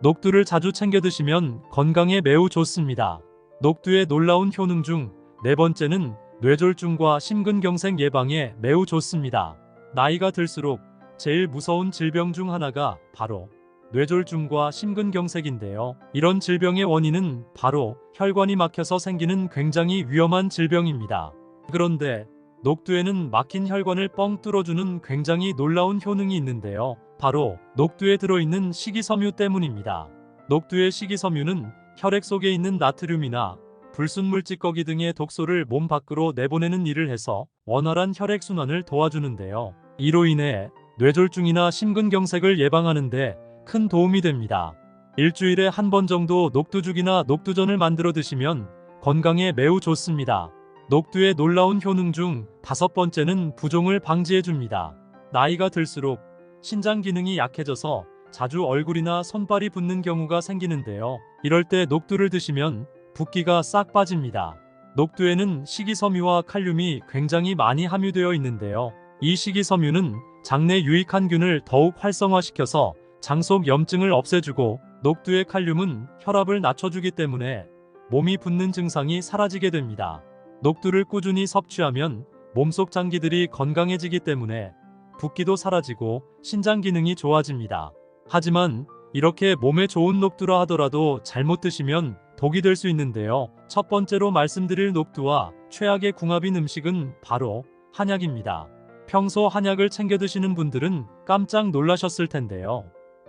녹두를 자주 챙겨 드시면 건강에 매우 좋습니다. 녹두의 놀라운 효능 중 네 번째는 뇌졸중과 심근경색 예방에 매우 좋습니다. 나이가 들수록 제일 무서운 질병 중 하나가 바로 뇌졸중과 심근경색인데요. 이런 질병의 원인은 바로 혈관이 막혀서 생기는 굉장히 위험한 질병입니다. 그런데 녹두에는 막힌 혈관을 뻥 뚫어주는 굉장히 놀라운 효능이 있는데요. 바로 녹두에 들어있는 식이섬유 때문입니다. 녹두의 식이섬유는 혈액 속에 있는 나트륨이나 불순물 찌꺼기 등의 독소를 몸 밖으로 내보내는 일을 해서 원활한 혈액순환을 도와주는데요. 이로 인해 뇌졸중이나 심근경색을 예방하는 데 큰 도움이 됩니다. 일주일에 한 번 정도 녹두죽이나 녹두전을 만들어 드시면 건강에 매우 좋습니다. 녹두의 놀라운 효능 중 다섯 번째는 부종을 방지해줍니다. 나이가 들수록 신장 기능이 약해져서 자주 얼굴이나 손발이 붓는 경우가 생기는데요. 이럴 때 녹두를 드시면 붓기가 싹 빠집니다. 녹두에는 식이섬유와 칼륨이 굉장히 많이 함유되어 있는데요. 이 식이섬유는 장내 유익한 균을 더욱 활성화시켜서 장 속 염증을 없애주고, 녹두의 칼륨은 혈압을 낮춰주기 때문에 몸이 붓는 증상이 사라지게 됩니다. 녹두를 꾸준히 섭취하면 몸속 장기들이 건강해지기 때문에 붓기도 사라지고 신장 기능이 좋아집니다. 하지만 이렇게 몸에 좋은 녹두라 하더라도 잘못 드시면 독이 될 수 있는데요. 첫 번째로 말씀드릴 녹두와 최악의 궁합인 음식은 바로 한약입니다. 평소 한약을 챙겨 드시는 분들은 깜짝 놀라셨을 텐데요.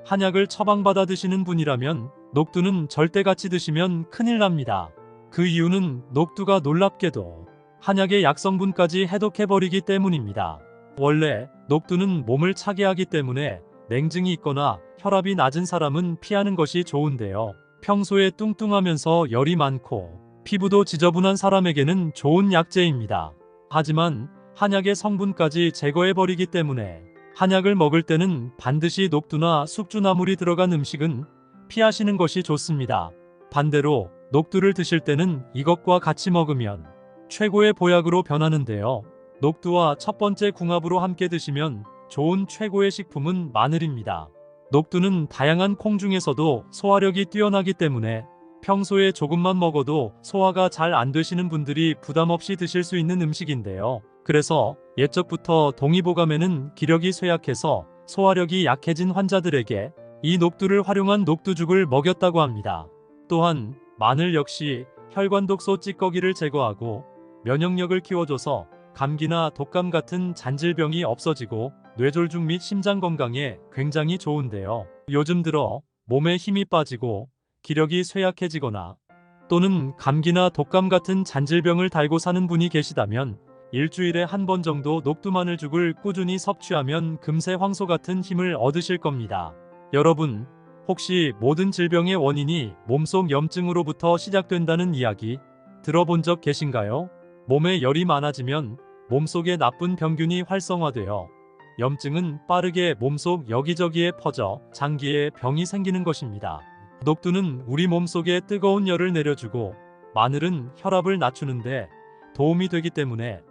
한약을 처방받아 드시는 분이라면 녹두는 절대 같이 드시면 큰일 납니다. 그 이유는 녹두가 놀랍게도 한약의 약성분까지 해독해버리기 때문입니다. 원래 녹두는 몸을 차게 하기 때문에 냉증이 있거나 혈압이 낮은 사람은 피하는 것이 좋은데요. 평소에 뚱뚱하면서 열이 많고 피부도 지저분한 사람에게는 좋은 약재입니다. 하지만 한약의 성분까지 제거해버리기 때문에 한약을 먹을 때는 반드시 녹두나 숙주나물이 들어간 음식은 피하시는 것이 좋습니다. 반대로 녹두를 드실 때는 이것과 같이 먹으면 최고의 보약으로 변하는데요. 녹두와 첫 번째 궁합으로 함께 드시면 좋은 최고의 식품은 마늘입니다. 녹두는 다양한 콩 중에서도 소화력이 뛰어나기 때문에 평소에 조금만 먹어도 소화가 잘 안 되시는 분들이 부담 없이 드실 수 있는 음식인데요. 그래서 옛적부터 동의보감에는 기력이 쇠약해서 소화력이 약해진 환자들에게 이 녹두를 활용한 녹두죽을 먹였다고 합니다. 또한 마늘 역시 혈관 독소 찌꺼기를 제거하고 면역력을 키워줘서 감기나 독감 같은 잔질병이 없어지고 뇌졸중 및 심장 건강에 굉장히 좋은데요. 요즘 들어 몸에 힘이 빠지고 기력이 쇠약해지거나 또는 감기나 독감 같은 잔질병을 달고 사는 분이 계시다면 일주일에 한 번 정도 녹두마늘죽을 꾸준히 섭취하면 금세 황소 같은 힘을 얻으실 겁니다. 여러분, 혹시 모든 질병의 원인이 몸속 염증으로부터 시작된다는 이야기 들어본 적 계신가요? 몸에 열이 많아지면 몸속에 나쁜 병균이 활성화되어 염증은 빠르게 몸속 여기저기에 퍼져 장기에 병이 생기는 것입니다. 녹두는 우리 몸속에 뜨거운 열을 내려주고 마늘은 혈압을 낮추는데 도움이 되기 때문에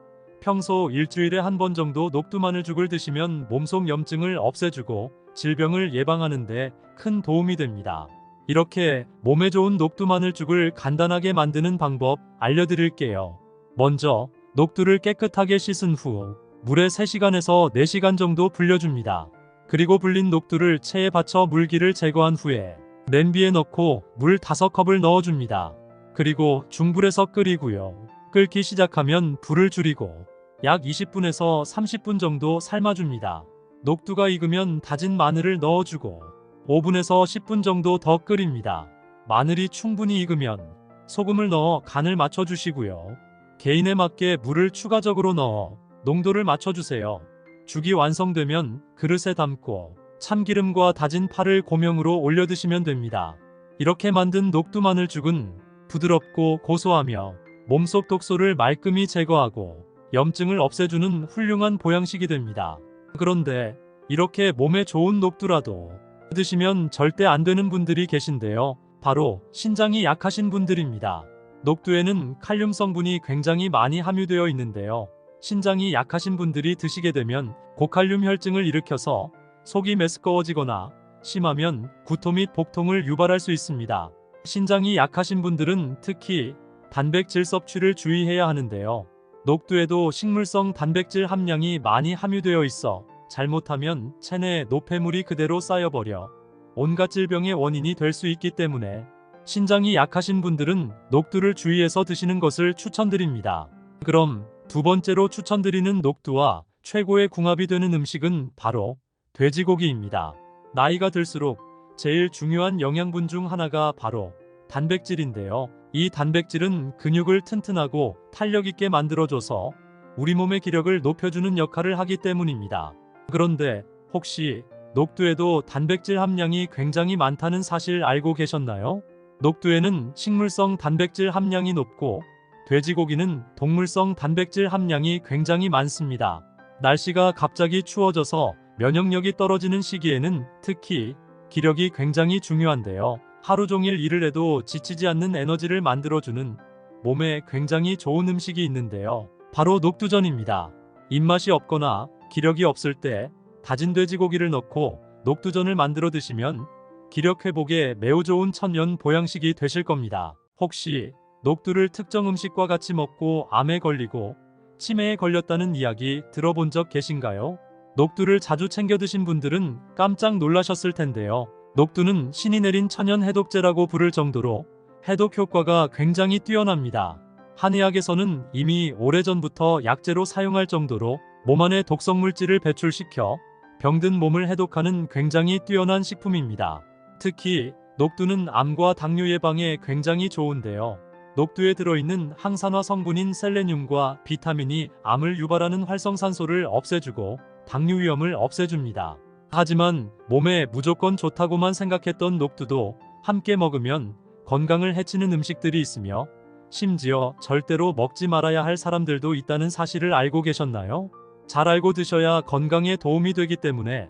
평소 일주일에 한 번 정도 녹두마늘죽을 드시면 몸속 염증을 없애주고 질병을 예방하는 데 큰 도움이 됩니다. 이렇게 몸에 좋은 녹두마늘죽을 간단하게 만드는 방법 알려드릴게요. 먼저 녹두를 깨끗하게 씻은 후 물에 3시간에서 4시간 정도 불려줍니다. 그리고 불린 녹두를 체에 받쳐 물기를 제거한 후에 냄비에 넣고 물 5컵을 넣어줍니다. 그리고 중불에서 끓이고요. 끓기 시작하면 불을 줄이고 약 20분에서 30분 정도 삶아줍니다. 녹두가 익으면 다진 마늘을 넣어주고 5분에서 10분 정도 더 끓입니다. 마늘이 충분히 익으면 소금을 넣어 간을 맞춰주시고요. 개인에 맞게 물을 추가적으로 넣어 농도를 맞춰주세요. 죽이 완성되면 그릇에 담고 참기름과 다진 파를 고명으로 올려 드시면 됩니다. 이렇게 만든 녹두마늘죽은 부드럽고 고소하며 몸속 독소를 말끔히 제거하고 염증을 없애주는 훌륭한 보양식이 됩니다. 그런데 이렇게 몸에 좋은 녹두라도 드시면 절대 안 되는 분들이 계신데요. 바로 신장이 약하신 분들입니다. 녹두에는 칼륨 성분이 굉장히 많이 함유되어 있는데요. 신장이 약하신 분들이 드시게 되면 고칼륨 혈증을 일으켜서 속이 메스꺼워지거나 심하면 구토 및 복통을 유발할 수 있습니다. 신장이 약하신 분들은 특히 단백질 섭취를 주의해야 하는데요. 녹두에도 식물성 단백질 함량이 많이 함유되어 있어 잘못하면 체내에 노폐물이 그대로 쌓여버려 온갖 질병의 원인이 될 수 있기 때문에 신장이 약하신 분들은 녹두를 주의해서 드시는 것을 추천드립니다. 그럼 두 번째로 추천드리는 녹두와 최고의 궁합이 되는 음식은 바로 돼지고기입니다. 나이가 들수록 제일 중요한 영양분 중 하나가 바로 단백질인데요. 이 단백질은 근육을 튼튼하고 탄력 있게 만들어줘서 우리 몸의 기력을 높여주는 역할을 하기 때문입니다. 그런데 혹시 녹두에도 단백질 함량이 굉장히 많다는 사실 알고 계셨나요? 녹두에는 식물성 단백질 함량이 높고 돼지고기는 동물성 단백질 함량이 굉장히 많습니다. 날씨가 갑자기 추워져서 면역력이 떨어지는 시기에는 특히 기력이 굉장히 중요한데요. 하루 종일 일을 해도 지치지 않는 에너지를 만들어주는 몸에 굉장히 좋은 음식이 있는데요. 바로 녹두전입니다. 입맛이 없거나 기력이 없을 때 다진 돼지고기를 넣고 녹두전을 만들어 드시면 기력 회복에 매우 좋은 천연 보양식이 되실 겁니다. 혹시 녹두를 특정 음식과 같이 먹고 암에 걸리고 치매에 걸렸다는 이야기 들어본 적 계신가요? 녹두를 자주 챙겨 드신 분들은 깜짝 놀라셨을 텐데요. 녹두는 신이 내린 천연 해독제라고 부를 정도로 해독 효과가 굉장히 뛰어납니다. 한의학에서는 이미 오래전부터 약재로 사용할 정도로 몸 안에 독성 물질을 배출시켜 병든 몸을 해독하는 굉장히 뛰어난 식품입니다. 특히 녹두는 암과 당뇨 예방에 굉장히 좋은데요. 녹두에 들어있는 항산화 성분인 셀레늄과 비타민이 암을 유발하는 활성산소를 없애주고 당뇨 위험을 없애줍니다. 하지만 몸에 무조건 좋다고만 생각했던 녹두도 함께 먹으면 건강을 해치는 음식들이 있으며 심지어 절대로 먹지 말아야 할 사람들도 있다는 사실을 알고 계셨나요? 잘 알고 드셔야 건강에 도움이 되기 때문에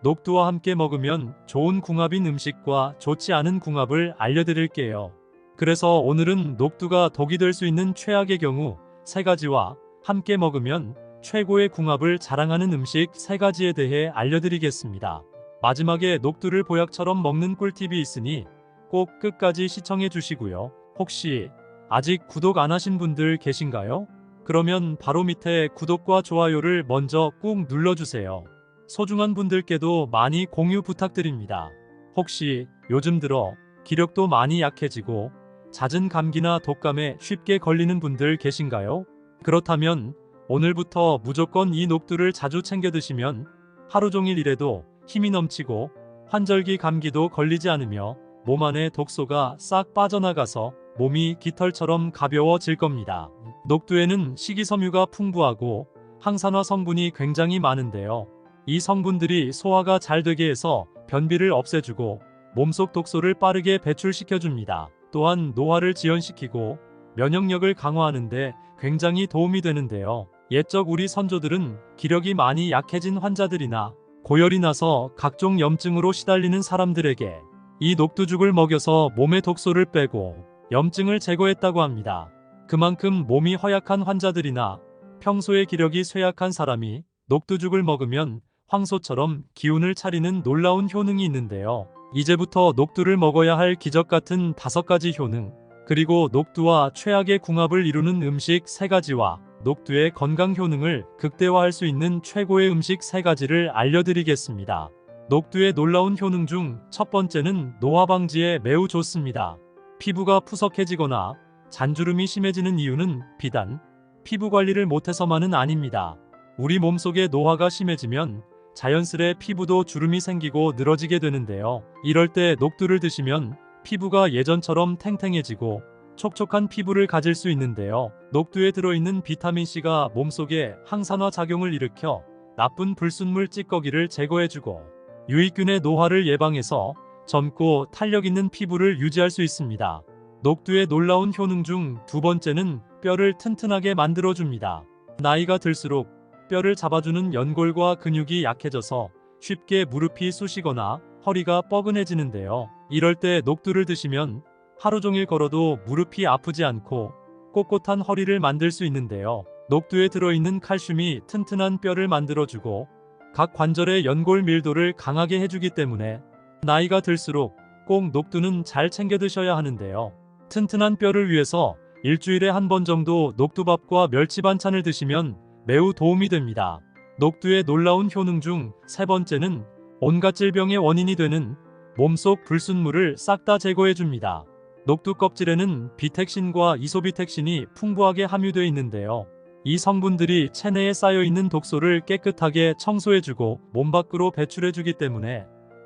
녹두와 함께 먹으면 좋은 궁합인 음식과 좋지 않은 궁합을 알려드릴게요. 그래서 오늘은 녹두가 독이 될 수 있는 최악의 경우 3가지와 함께 먹으면 최고의 궁합을 자랑하는 음식 3가지에 대해 알려드리겠습니다. 마지막에 녹두를 보약처럼 먹는 꿀팁이 있으니 꼭 끝까지 시청해 주시고요. 혹시 아직 구독 안 하신 분들 계신가요? 그러면 바로 밑에 구독과 좋아요를 먼저 꾹 눌러주세요. 소중한 분들께도 많이 공유 부탁드립니다. 혹시 요즘 들어 기력도 많이 약해지고 잦은 감기나 독감에 쉽게 걸리는 분들 계신가요? 그렇다면 오늘부터 무조건 이 녹두를 자주 챙겨 드시면 하루 종일 일해도 힘이 넘치고 환절기 감기도 걸리지 않으며 몸 안의 독소가 싹 빠져나가서 몸이 깃털처럼 가벼워질 겁니다. 녹두에는 식이섬유가 풍부하고 항산화 성분이 굉장히 많은데요. 이 성분들이 소화가 잘 되게 해서 변비를 없애주고 몸속 독소를 빠르게 배출시켜줍니다. 또한 노화를 지연시키고 면역력을 강화하는 데 굉장히 도움이 되는데요. 옛적 우리 선조들은 기력이 많이 약해진 환자들이나 고열이 나서 각종 염증으로 시달리는 사람들에게 이 녹두죽을 먹여서 몸의 독소를 빼고 염증을 제거했다고 합니다. 그만큼 몸이 허약한 환자들이나 평소에 기력이 쇠약한 사람이 녹두죽을 먹으면 황소처럼 기운을 차리는 놀라운 효능이 있는데요. 이제부터 녹두를 먹어야 할 기적 같은 5가지 효능, 그리고 녹두와 최악의 궁합을 이루는 음식 3가지와 녹두의 건강 효능을 극대화할 수 있는 최고의 음식 3가지를 알려드리겠습니다. 녹두의 놀라운 효능 중 첫 번째는 노화 방지에 매우 좋습니다. 피부가 푸석해지거나 잔주름이 심해지는 이유는 비단 피부 관리를 못해서만은 아닙니다. 우리 몸속의 노화가 심해지면 자연스레 피부도 주름이 생기고 늘어지게 되는데요. 이럴 때 녹두를 드시면 피부가 예전처럼 탱탱해지고 촉촉한 피부를 가질 수 있는데요. 녹두에 들어있는 비타민C가 몸속에 항산화 작용을 일으켜 나쁜 불순물 찌꺼기를 제거해주고 유익균의 노화를 예방해서 젊고 탄력 있는 피부를 유지할 수 있습니다. 녹두의 놀라운 효능 중 2번째는 뼈를 튼튼하게 만들어줍니다. 나이가 들수록 뼈를 잡아주는 연골과 근육이 약해져서 쉽게 무릎이 쑤시거나 허리가 뻐근해지는데요. 이럴 때 녹두를 드시면 하루 종일 걸어도 무릎이 아프지 않고 꼿꼿한 허리를 만들 수 있는데요. 녹두에 들어있는 칼슘이 튼튼한 뼈를 만들어주고 각 관절의 연골 밀도를 강하게 해주기 때문에 나이가 들수록 꼭 녹두는 잘 챙겨 드셔야 하는데요. 튼튼한 뼈를 위해서 일주일에 한 번 정도 녹두밥과 멸치 반찬을 드시면 매우 도움이 됩니다. 녹두의 놀라운 효능 중 세 번째는 온갖 질병의 원인이 되는 몸속 불순물을 싹 다 제거해 줍니다. 녹두 껍질에는 비택신과 이소비택신이 풍부하게 함유되어 있는데요. 이 성분들이 체내에 쌓여있는 독소를 깨끗하게 청소해주고 몸 밖으로 배출해주기 때문에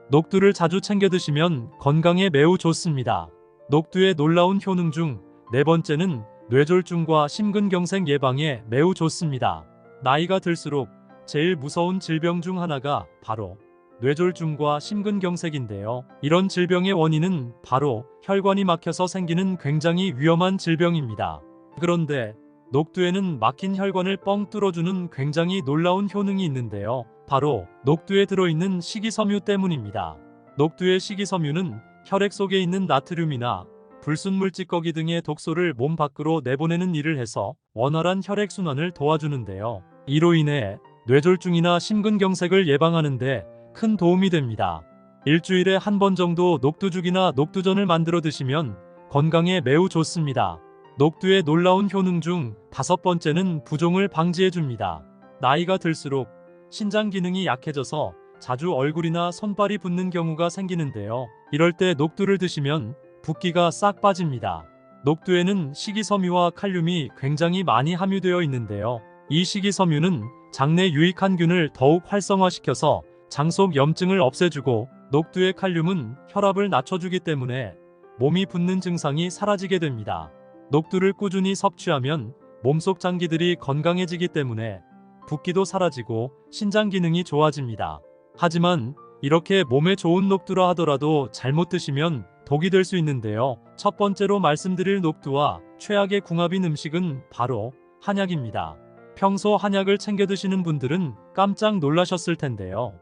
녹두를 자주 챙겨 드시면 건강에 매우 좋습니다. 녹두의 놀라운 효능 중 네 번째는 뇌졸중과 심근경색 예방에 매우 좋습니다. 나이가 들수록 제일 무서운 질병 중 하나가 바로 뇌졸중과 심근경색인데요. 이런 질병의 원인은 바로 혈관이 막혀서 생기는 굉장히 위험한 질병입니다. 그런데 녹두에는 막힌 혈관을 뻥 뚫어주는 굉장히 놀라운 효능이 있는데요. 바로 녹두에 들어있는 식이섬유 때문입니다. 녹두의 식이섬유는 혈액 속에 있는 나트륨이나 불순물 찌꺼기 등의 독소를 몸 밖으로 내보내는 일을 해서 원활한 혈액순환을 도와주는데요. 이로 인해 뇌졸중이나 심근경색을 예방하는 데 큰 도움이 됩니다. 일주일에 한 번 정도 녹두죽이나 녹두전을 만들어 드시면 건강에 매우 좋습니다. 녹두의 놀라운 효능 중 다섯 번째는 부종을 방지해줍니다. 나이가 들수록 신장 기능이 약해져서 자주 얼굴이나 손발이 붓는 경우가 생기는데요. 이럴 때 녹두를 드시면 붓기가 싹 빠집니다. 녹두에는 식이섬유와 칼륨이 굉장히 많이 함유되어 있는데요. 이 식이섬유는 장내 유익한 균을 더욱 활성화시켜서 장 속 염증을 없애주고 녹두의 칼륨은 혈압을 낮춰주기 때문에 몸이 붓는 증상이 사라지게 됩니다. 녹두를 꾸준히 섭취하면 몸속 장기들이 건강해지기 때문에 붓기도 사라지고 신장 기능이 좋아집니다. 하지만 이렇게 몸에 좋은 녹두라 하더라도 잘못 드시면 독이 될 수 있는데요. 첫 번째로 말씀드릴 녹두와 최악의 궁합인 음식은 바로 한약입니다. 평소 한약을 챙겨 드시는 분들은 깜짝 놀라셨을 텐데요.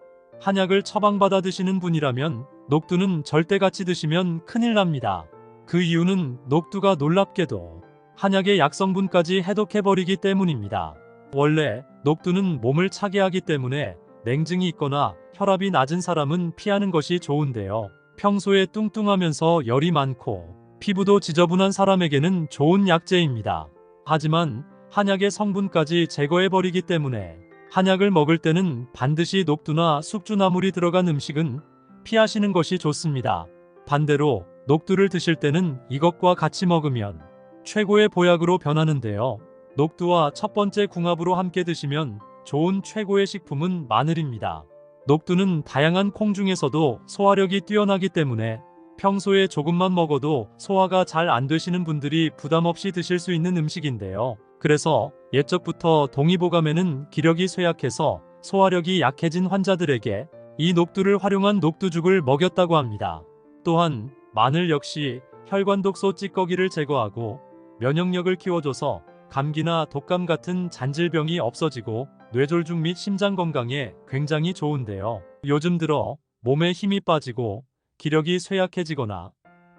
한약을 처방받아 드시는 분이라면 녹두는 절대 같이 드시면 큰일 납니다. 그 이유는 녹두가 놀랍게도 한약의 약성분까지 해독해버리기 때문입니다. 원래 녹두는 몸을 차게 하기 때문에 냉증이 있거나 혈압이 낮은 사람은 피하는 것이 좋은데요. 평소에 뚱뚱하면서 열이 많고 피부도 지저분한 사람에게는 좋은 약재입니다. 하지만 한약의 성분까지 제거해버리기 때문에 한약을 먹을 때는 반드시 녹두나 숙주나물이 들어간 음식은 피하시는 것이 좋습니다. 반대로 녹두를 드실 때는 이것과 같이 먹으면 최고의 보약으로 변하는데요. 녹두와 첫 번째 궁합으로 함께 드시면 좋은 최고의 식품은 마늘입니다. 녹두는 다양한 콩 중에서도 소화력이 뛰어나기 때문에 평소에 조금만 먹어도 소화가 잘 안 되시는 분들이 부담 없이 드실 수 있는 음식인데요. 그래서 옛적부터 동의보감에는 기력이 쇠약해서 소화력이 약해진 환자들에게 이 녹두를 활용한 녹두죽을 먹였다고 합니다. 또한 마늘 역시 혈관 독소 찌꺼기를 제거하고 면역력을 키워줘서 감기나 독감 같은 잔질병이 없어지고 뇌졸중 및 심장 건강에 굉장히 좋은데요. 요즘 들어 몸에 힘이 빠지고 기력이 쇠약해지거나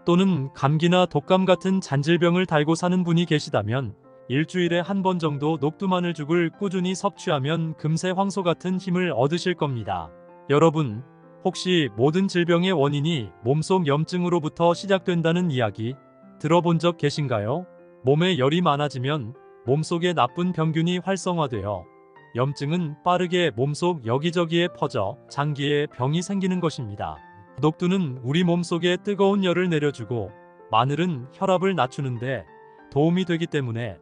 또는 감기나 독감 같은 잔질병을 달고 사는 분이 계시다면 일주일에 한 번 정도 녹두마늘죽을 꾸준히 섭취하면 금세 황소 같은 힘을 얻으실 겁니다. 여러분, 혹시 모든 질병의 원인이 몸속 염증으로부터 시작된다는 이야기 들어본 적 계신가요? 몸에 열이 많아지면 몸속에 나쁜 병균이 활성화되어 염증은 빠르게 몸속 여기저기에 퍼져 장기에 병이 생기는 것입니다. 녹두는 우리 몸속에 뜨거운 열을 내려주고 마늘은 혈압을 낮추는데 도움이 되기 때문에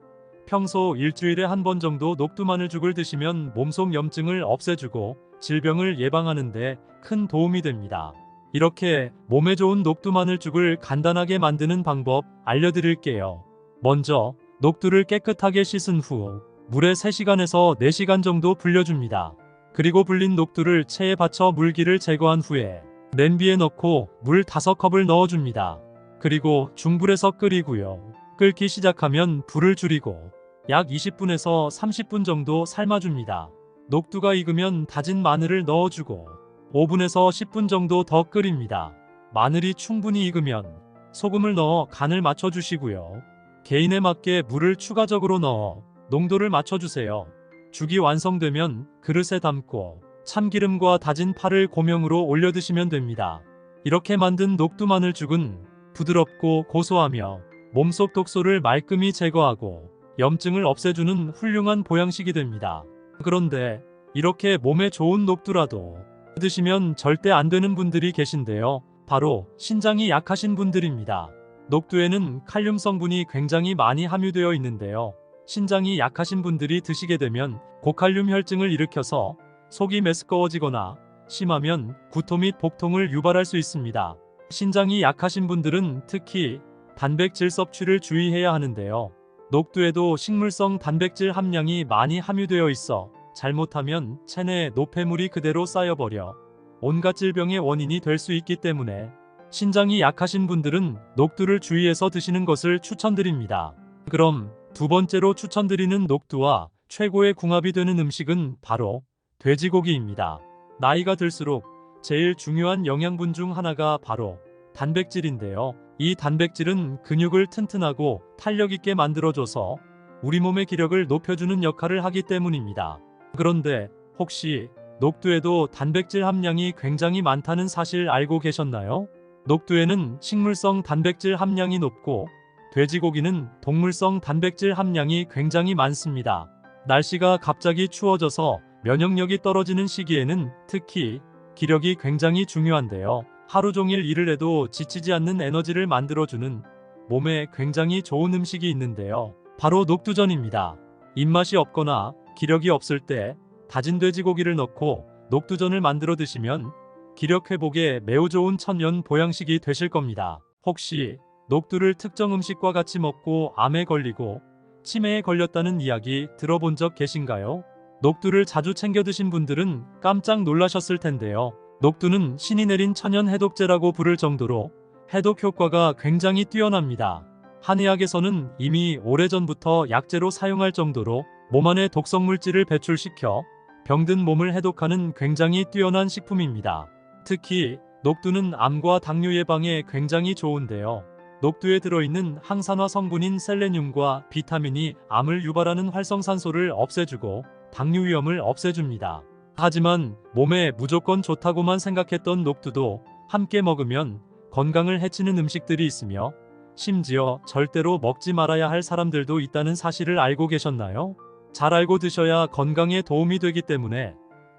평소 일주일에 한 번 정도 녹두마늘죽을 드시면 몸속 염증을 없애주고 질병을 예방하는 데 큰 도움이 됩니다. 이렇게 몸에 좋은 녹두마늘죽을 간단하게 만드는 방법 알려드릴게요. 먼저 녹두를 깨끗하게 씻은 후 물에 3시간에서 4시간 정도 불려줍니다. 그리고 불린 녹두를 체에 받쳐 물기를 제거한 후에 냄비에 넣고 물 5컵을 넣어줍니다. 그리고 중불에서 끓이고요. 끓기 시작하면 불을 줄이고 약 20분에서 30분 정도 삶아줍니다. 녹두가 익으면 다진 마늘을 넣어주고 5분에서 10분 정도 더 끓입니다. 마늘이 충분히 익으면 소금을 넣어 간을 맞춰주시고요. 개인에 맞게 물을 추가적으로 넣어 농도를 맞춰주세요. 죽이 완성되면 그릇에 담고 참기름과 다진 파를 고명으로 올려 드시면 됩니다. 이렇게 만든 녹두 마늘죽은 부드럽고 고소하며 몸속 독소를 말끔히 제거하고 염증을 없애주는 훌륭한 보양식이 됩니다. 그런데 이렇게 몸에 좋은 녹두라도 드시면 절대 안 되는 분들이 계신데요. 바로 신장이 약하신 분들입니다. 녹두에는 칼륨 성분이 굉장히 많이 함유되어 있는데요. 신장이 약하신 분들이 드시게 되면 고칼륨 혈증을 일으켜서 속이 메스꺼워지거나 심하면 구토 및 복통을 유발할 수 있습니다. 신장이 약하신 분들은 특히 단백질 섭취를 주의해야 하는데요. 녹두에도 식물성 단백질 함량이 많이 함유되어 있어 잘못하면 체내에 노폐물이 그대로 쌓여버려 온갖 질병의 원인이 될 수 있기 때문에 신장이 약하신 분들은 녹두를 주의해서 드시는 것을 추천드립니다. 그럼 두 번째로 추천드리는 녹두와 최고의 궁합이 되는 음식은 바로 돼지고기입니다. 나이가 들수록 제일 중요한 영양분 중 하나가 바로 단백질인데요. 이 단백질은 근육을 튼튼하고 탄력 있게 만들어줘서 우리 몸의 기력을 높여주는 역할을 하기 때문입니다. 그런데 혹시 녹두에도 단백질 함량이 굉장히 많다는 사실 알고 계셨나요? 녹두에는 식물성 단백질 함량이 높고 돼지고기는 동물성 단백질 함량이 굉장히 많습니다. 날씨가 갑자기 추워져서 면역력이 떨어지는 시기에는 특히 기력이 굉장히 중요한데요. 하루 종일 일을 해도 지치지 않는 에너지를 만들어주는 몸에 굉장히 좋은 음식이 있는데요. 바로 녹두전입니다. 입맛이 없거나 기력이 없을 때 다진 돼지고기를 넣고 녹두전을 만들어 드시면 기력 회복에 매우 좋은 천연 보양식이 되실 겁니다. 혹시 녹두를 특정 음식과 같이 먹고 암에 걸리고 치매에 걸렸다는 이야기 들어본 적 계신가요? 녹두를 자주 챙겨 드신 분들은 깜짝 놀라셨을 텐데요. 녹두는 신이 내린 천연 해독제라고 부를 정도로 해독 효과가 굉장히 뛰어납니다. 한의학에서는 이미 오래전부터 약재로 사용할 정도로 몸 안에 독성 물질을 배출시켜 병든 몸을 해독하는 굉장히 뛰어난 식품입니다. 특히 녹두는 암과 당뇨 예방에 굉장히 좋은데요. 녹두에 들어있는 항산화 성분인 셀레늄과 비타민이 암을 유발하는 활성산소를 없애주고 당뇨 위험을 없애줍니다. 하지만 몸에 무조건 좋다고만 생각했던 녹두도 함께 먹으면 건강을 해치는 음식들이 있으며 심지어 절대로 먹지 말아야 할 사람들도 있다는 사실을 알고 계셨나요? 잘 알고 드셔야 건강에 도움이 되기 때문에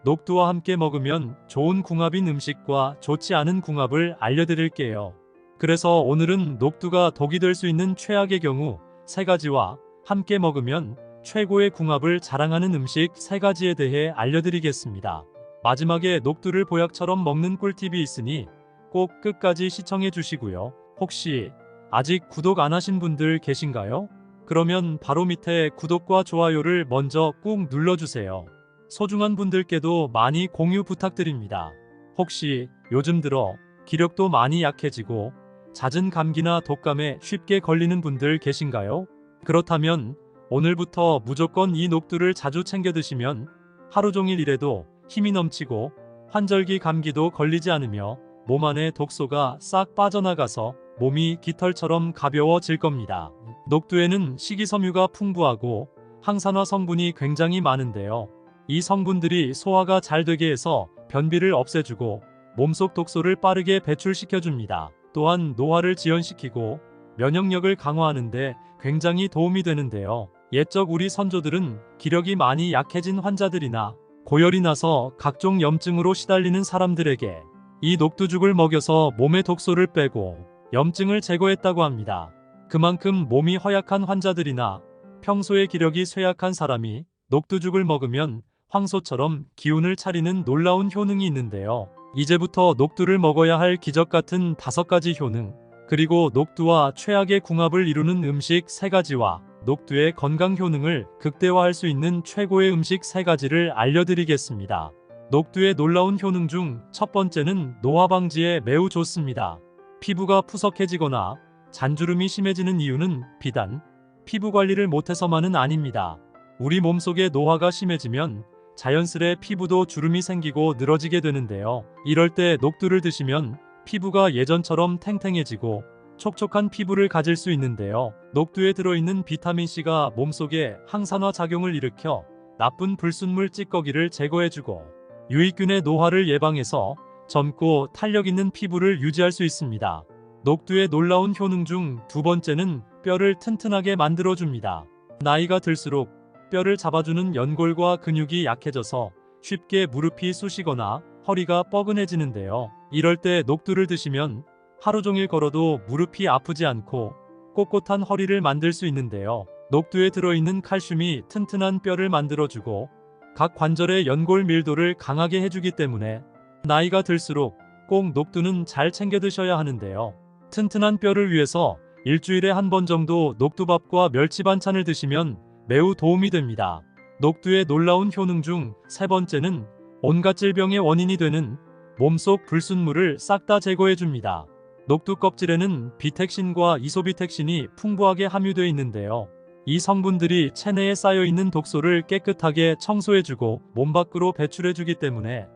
녹두와 함께 먹으면 좋은 궁합인 음식과 좋지 않은 궁합을 알려드릴게요. 그래서 오늘은 녹두가 독이 될 수 있는 최악의 경우 3가지와 함께 먹으면 최고의 궁합을 자랑하는 음식 3가지에 대해 알려드리겠습니다. 마지막에 녹두를 보약처럼 먹는 꿀팁이 있으니 꼭 끝까지 시청해 주시고요. 혹시 아직 구독 안 하신 분들 계신가요? 그러면 바로 밑에 구독과 좋아요를 먼저 꾹 눌러주세요. 소중한 분들께도 많이 공유 부탁드립니다. 혹시 요즘 들어 기력도 많이 약해지고 잦은 감기나 독감에 쉽게 걸리는 분들 계신가요? 그렇다면 오늘부터 무조건 이 녹두를 자주 챙겨 드시면 하루 종일 일해도 힘이 넘치고 환절기 감기도 걸리지 않으며 몸 안에 독소가 싹 빠져나가서 몸이 깃털처럼 가벼워질 겁니다. 녹두에는 식이섬유가 풍부하고 항산화 성분이 굉장히 많은데요. 이 성분들이 소화가 잘 되게 해서 변비를 없애주고 몸속 독소를 빠르게 배출시켜줍니다. 또한 노화를 지연시키고 면역력을 강화하는데 굉장히 도움이 되는데요. 옛적 우리 선조들은 기력이 많이 약해진 환자들이나 고열이 나서 각종 염증으로 시달리는 사람들에게 이 녹두죽을 먹여서 몸의 독소를 빼고 염증을 제거했다고 합니다. 그만큼 몸이 허약한 환자들이나 평소에 기력이 쇠약한 사람이 녹두죽을 먹으면 황소처럼 기운을 차리는 놀라운 효능이 있는데요. 이제부터 녹두를 먹어야 할 기적 같은 5가지 효능, 그리고 녹두와 최악의 궁합을 이루는 음식 3가지와 녹두의 건강 효능을 극대화할 수 있는 최고의 음식 3가지를 알려드리겠습니다. 녹두의 놀라운 효능 중 첫 번째는 노화 방지에 매우 좋습니다. 피부가 푸석해지거나 잔주름이 심해지는 이유는 비단 피부 관리를 못해서만은 아닙니다. 우리 몸속의 노화가 심해지면 자연스레 피부도 주름이 생기고 늘어지게 되는데요. 이럴 때 녹두를 드시면 피부가 예전처럼 탱탱해지고 촉촉한 피부를 가질 수 있는데요. 녹두에 들어있는 비타민C가 몸속에 항산화 작용을 일으켜 나쁜 불순물 찌꺼기를 제거해주고 유익균의 노화를 예방해서 젊고 탄력 있는 피부를 유지할 수 있습니다. 녹두의 놀라운 효능 중 두 번째는 뼈를 튼튼하게 만들어줍니다. 나이가 들수록 뼈를 잡아주는 연골과 근육이 약해져서 쉽게 무릎이 쑤시거나 허리가 뻐근해지는데요. 이럴 때 녹두를 드시면 하루 종일 걸어도 무릎이 아프지 않고 꼿꼿한 허리를 만들 수 있는데요. 녹두에 들어있는 칼슘이 튼튼한 뼈를 만들어주고 각 관절의 연골 밀도를 강하게 해주기 때문에 나이가 들수록 꼭 녹두는 잘 챙겨 드셔야 하는데요. 튼튼한 뼈를 위해서 일주일에 한 번 정도 녹두밥과 멸치 반찬을 드시면 매우 도움이 됩니다. 녹두의 놀라운 효능 중 세 번째는 온갖 질병의 원인이 되는 몸속 불순물을 싹 다 제거해줍니다. 녹두 껍질에는 비택신과 이소비택신이 풍부하게 함유되어 있는데요. 이 성분들이 체내에 쌓여있는 독소를 깨끗하게 청소해주고 몸 밖으로 배출해주기 때문에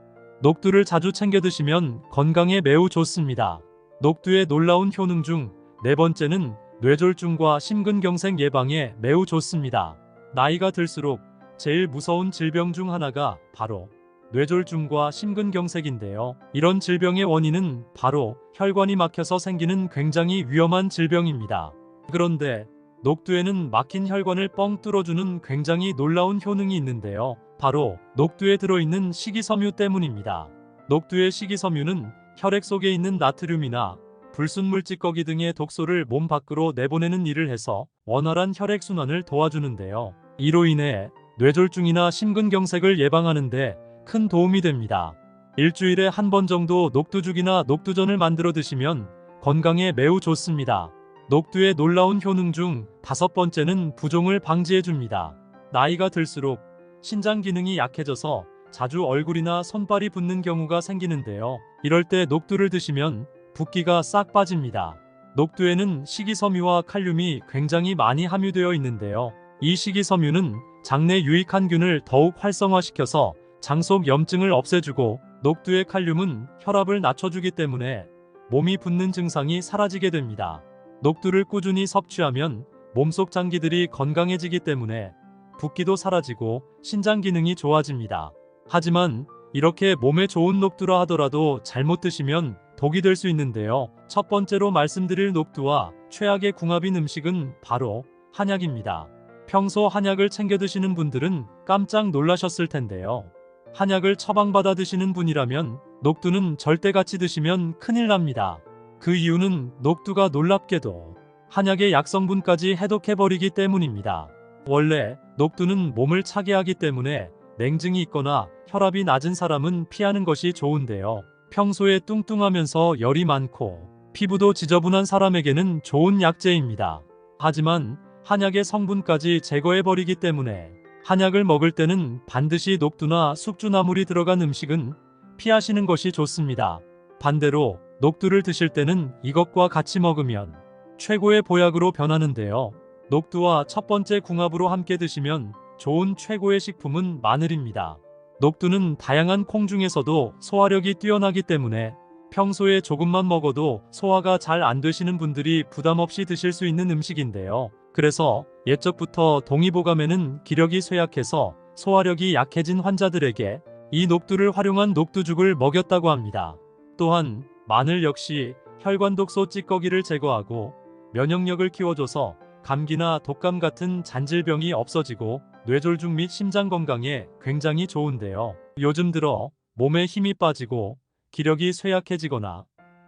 녹두를 자주 챙겨 드시면 건강에 매우 좋습니다. 녹두의 놀라운 효능 중 네 번째는 뇌졸중과 심근경색 예방에 매우 좋습니다. 나이가 들수록 제일 무서운 질병 중 하나가 바로 뇌졸중과 심근경색인데요. 이런 질병의 원인은 바로 혈관이 막혀서 생기는 굉장히 위험한 질병입니다. 그런데 녹두에는 막힌 혈관을 뻥 뚫어주는 굉장히 놀라운 효능이 있는데요. 바로 녹두에 들어있는 식이섬유 때문입니다. 녹두의 식이섬유는 혈액 속에 있는 나트륨이나 불순물 찌꺼기 등의 독소를 몸 밖으로 내보내는 일을 해서 원활한 혈액순환을 도와주는데요. 이로 인해 뇌졸중이나 심근경색을 예방하는 데 큰 도움이 됩니다. 일주일에 한 번 정도 녹두죽이나 녹두전을 만들어 드시면 건강에 매우 좋습니다. 녹두의 놀라운 효능 중 다섯 번째는 부종을 방지해줍니다. 나이가 들수록 신장 기능이 약해져서 자주 얼굴이나 손발이 붓는 경우가 생기는데요. 이럴 때 녹두를 드시면 붓기가 싹 빠집니다. 녹두에는 식이섬유와 칼륨이 굉장히 많이 함유되어 있는데요. 이 식이섬유는 장내 유익한균을 더욱 활성화시켜서 장 속 염증을 없애주고 녹두의 칼륨은 혈압을 낮춰주기 때문에 몸이 붓는 증상이 사라지게 됩니다. 녹두를 꾸준히 섭취하면 몸속 장기들이 건강해지기 때문에 붓기도 사라지고 신장 기능이 좋아집니다. 하지만 이렇게 몸에 좋은 녹두라 하더라도 잘못 드시면 독이 될 수 있는데요. 첫 번째로 말씀드릴 녹두와 최악의 궁합인 음식은 바로 한약입니다. 평소 한약을 챙겨 드시는 분들은 깜짝 놀라셨을 텐데요. 한약을 처방받아 드시는 분이라면 녹두는 절대 같이 드시면 큰일 납니다. 그 이유는 녹두가 놀랍게도 한약의 약성분까지 해독해버리기 때문입니다. 원래 녹두는 몸을 차게 하기 때문에 냉증이 있거나 혈압이 낮은 사람은 피하는 것이 좋은데요. 평소에 뚱뚱하면서 열이 많고 피부도 지저분한 사람에게는 좋은 약재입니다. 하지만 한약의 성분까지 제거해버리기 때문에 한약을 먹을 때는 반드시 녹두나 숙주나물이 들어간 음식은 피하시는 것이 좋습니다. 반대로 녹두를 드실 때는 이것과 같이 먹으면 최고의 보약으로 변하는데요. 녹두와 첫 번째 궁합으로 함께 드시면 좋은 최고의 식품은 마늘입니다. 녹두는 다양한 콩 중에서도 소화력이 뛰어나기 때문에 평소에 조금만 먹어도 소화가 잘 안 되시는 분들이 부담 없이 드실 수 있는 음식인데요. 그래서 옛적부터 동의보감에는 기력이 쇠약해서 소화력이 약해진 환자들에게 이 녹두를 활용한 녹두죽을 먹였다고 합니다. 또한 마늘 역시 혈관 독소 찌꺼기를 제거하고 면역력을 키워줘서 감기나 독감 같은 잔질병이 없어지고 뇌졸중 및 심장 건강에 굉장히 좋은데요. 요즘 들어 몸에 힘이 빠지고 기력이 쇠약해지거나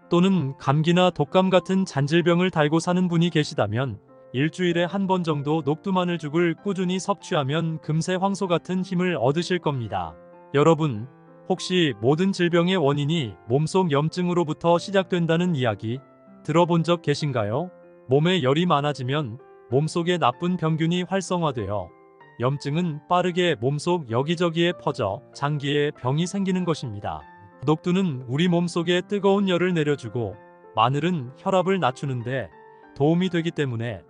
또는 감기나 독감 같은 잔질병을 달고 사는 분이 계시다면 일주일에 한 번 정도 녹두마늘죽을 꾸준히 섭취하면 금세 황소 같은 힘을 얻으실 겁니다. 여러분, 혹시 모든 질병의 원인이 몸속 염증으로부터 시작된다는 이야기 들어본 적 계신가요? 몸에 열이 많아지면 몸속에 나쁜 병균이 활성화되어 염증은 빠르게 몸속 여기저기에 퍼져 장기에 병이 생기는 것입니다. 녹두는 우리 몸속에 뜨거운 열을 내려주고 마늘은 혈압을 낮추는데 도움이 되기 때문에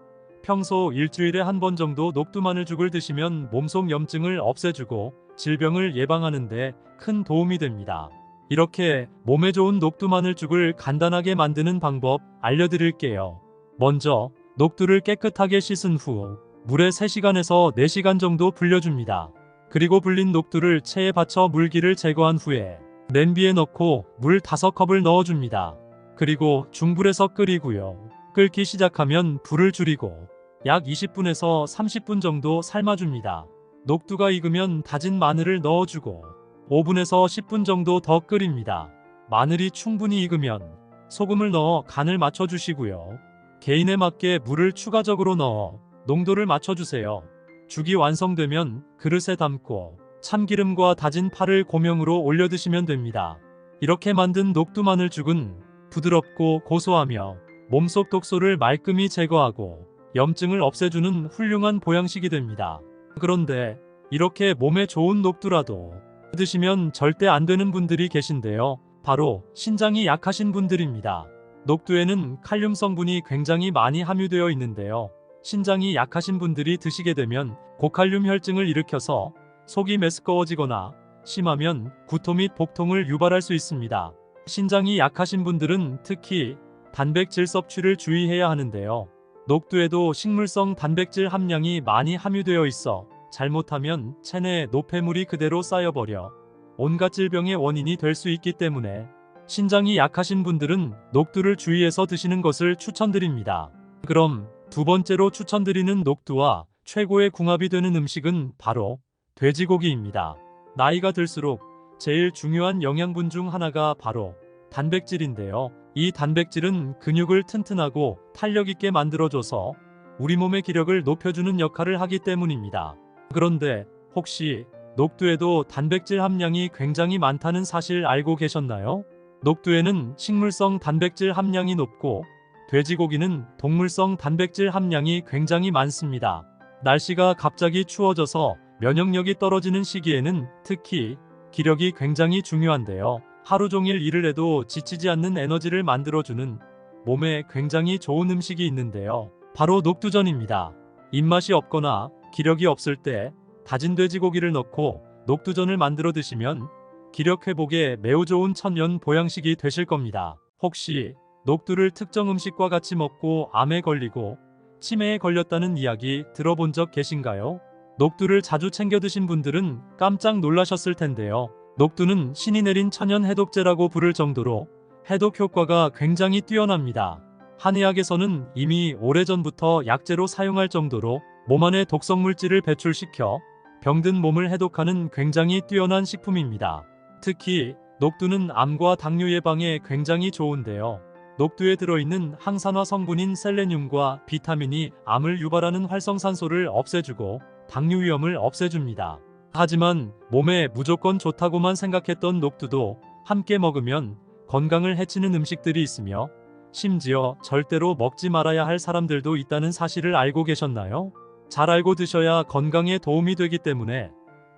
평소 일주일에 한 번 정도 녹두마늘죽을 드시면 몸속 염증을 없애주고 질병을 예방하는 데 큰 도움이 됩니다. 이렇게 몸에 좋은 녹두 마늘죽을 간단하게 만드는 방법 알려드릴게요. 먼저 녹두를 깨끗하게 씻은 후 물에 3시간에서 4시간 정도 불려줍니다. 그리고 불린 녹두를 체에 받쳐 물기를 제거한 후에 냄비에 넣고 물 5컵을 넣어줍니다. 그리고 중불에서 끓이고요. 끓기 시작하면 불을 줄이고 약 20분에서 30분 정도 삶아줍니다. 녹두가 익으면 다진 마늘을 넣어주고 5분에서 10분 정도 더 끓입니다. 마늘이 충분히 익으면 소금을 넣어 간을 맞춰주시고요. 개인에 맞게 물을 추가적으로 넣어 농도를 맞춰주세요. 죽이 완성되면 그릇에 담고 참기름과 다진 파를 고명으로 올려 드시면 됩니다. 이렇게 만든 녹두 마늘죽은 부드럽고 고소하며 몸속 독소를 말끔히 제거하고 염증을 없애주는 훌륭한 보양식이 됩니다. 그런데 이렇게 몸에 좋은 녹두라도 드시면 절대 안 되는 분들이 계신데요. 바로 신장이 약하신 분들입니다. 녹두에는 칼륨 성분이 굉장히 많이 함유되어 있는데요. 신장이 약하신 분들이 드시게 되면 고칼륨 혈증을 일으켜서 속이 메스꺼워지거나 심하면 구토 및 복통을 유발할 수 있습니다. 신장이 약하신 분들은 특히 단백질 섭취를 주의해야 하는데요. 녹두에도 식물성 단백질 함량이 많이 함유되어 있어 잘못하면 체내에 노폐물이 그대로 쌓여버려 온갖 질병의 원인이 될 수 있기 때문에 신장이 약하신 분들은 녹두를 주의해서 드시는 것을 추천드립니다. 그럼 두 번째로 추천드리는 녹두와 최고의 궁합이 되는 음식은 바로 돼지고기입니다. 나이가 들수록 제일 중요한 영양분 중 하나가 바로 단백질인데요. 이 단백질은 근육을 튼튼하고 탄력 있게 만들어줘서 우리 몸의 기력을 높여주는 역할을 하기 때문입니다. 그런데 혹시 녹두에도 단백질 함량이 굉장히 많다는 사실 알고 계셨나요? 녹두에는 식물성 단백질 함량이 높고 돼지고기는 동물성 단백질 함량이 굉장히 많습니다. 날씨가 갑자기 추워져서 면역력이 떨어지는 시기에는 특히 기력이 굉장히 중요한데요. 하루 종일 일을 해도 지치지 않는 에너지를 만들어주는 몸에 굉장히 좋은 음식이 있는데요. 바로 녹두전입니다. 입맛이 없거나 기력이 없을 때 다진 돼지고기를 넣고 녹두전을 만들어 드시면 기력 회복에 매우 좋은 천연 보양식이 되실 겁니다. 혹시 녹두를 특정 음식과 같이 먹고 암에 걸리고 치매에 걸렸다는 이야기 들어본 적 계신가요? 녹두를 자주 챙겨 드신 분들은 깜짝 놀라셨을 텐데요. 녹두는 신이 내린 천연 해독제라고 부를 정도로 해독 효과가 굉장히 뛰어납니다. 한의학에서는 이미 오래전부터 약재로 사용할 정도로 몸 안에 독성물질을 배출시켜 병든 몸을 해독하는 굉장히 뛰어난 식품입니다. 특히 녹두는 암과 당뇨 예방에 굉장히 좋은데요. 녹두에 들어있는 항산화 성분인 셀레늄과 비타민이 암을 유발하는 활성산소를 없애주고 당뇨 위험을 없애줍니다. 하지만 몸에 무조건 좋다고만 생각했던 녹두도 함께 먹으면 건강을 해치는 음식들이 있으며 심지어 절대로 먹지 말아야 할 사람들도 있다는 사실을 알고 계셨나요? 잘 알고 드셔야 건강에 도움이 되기 때문에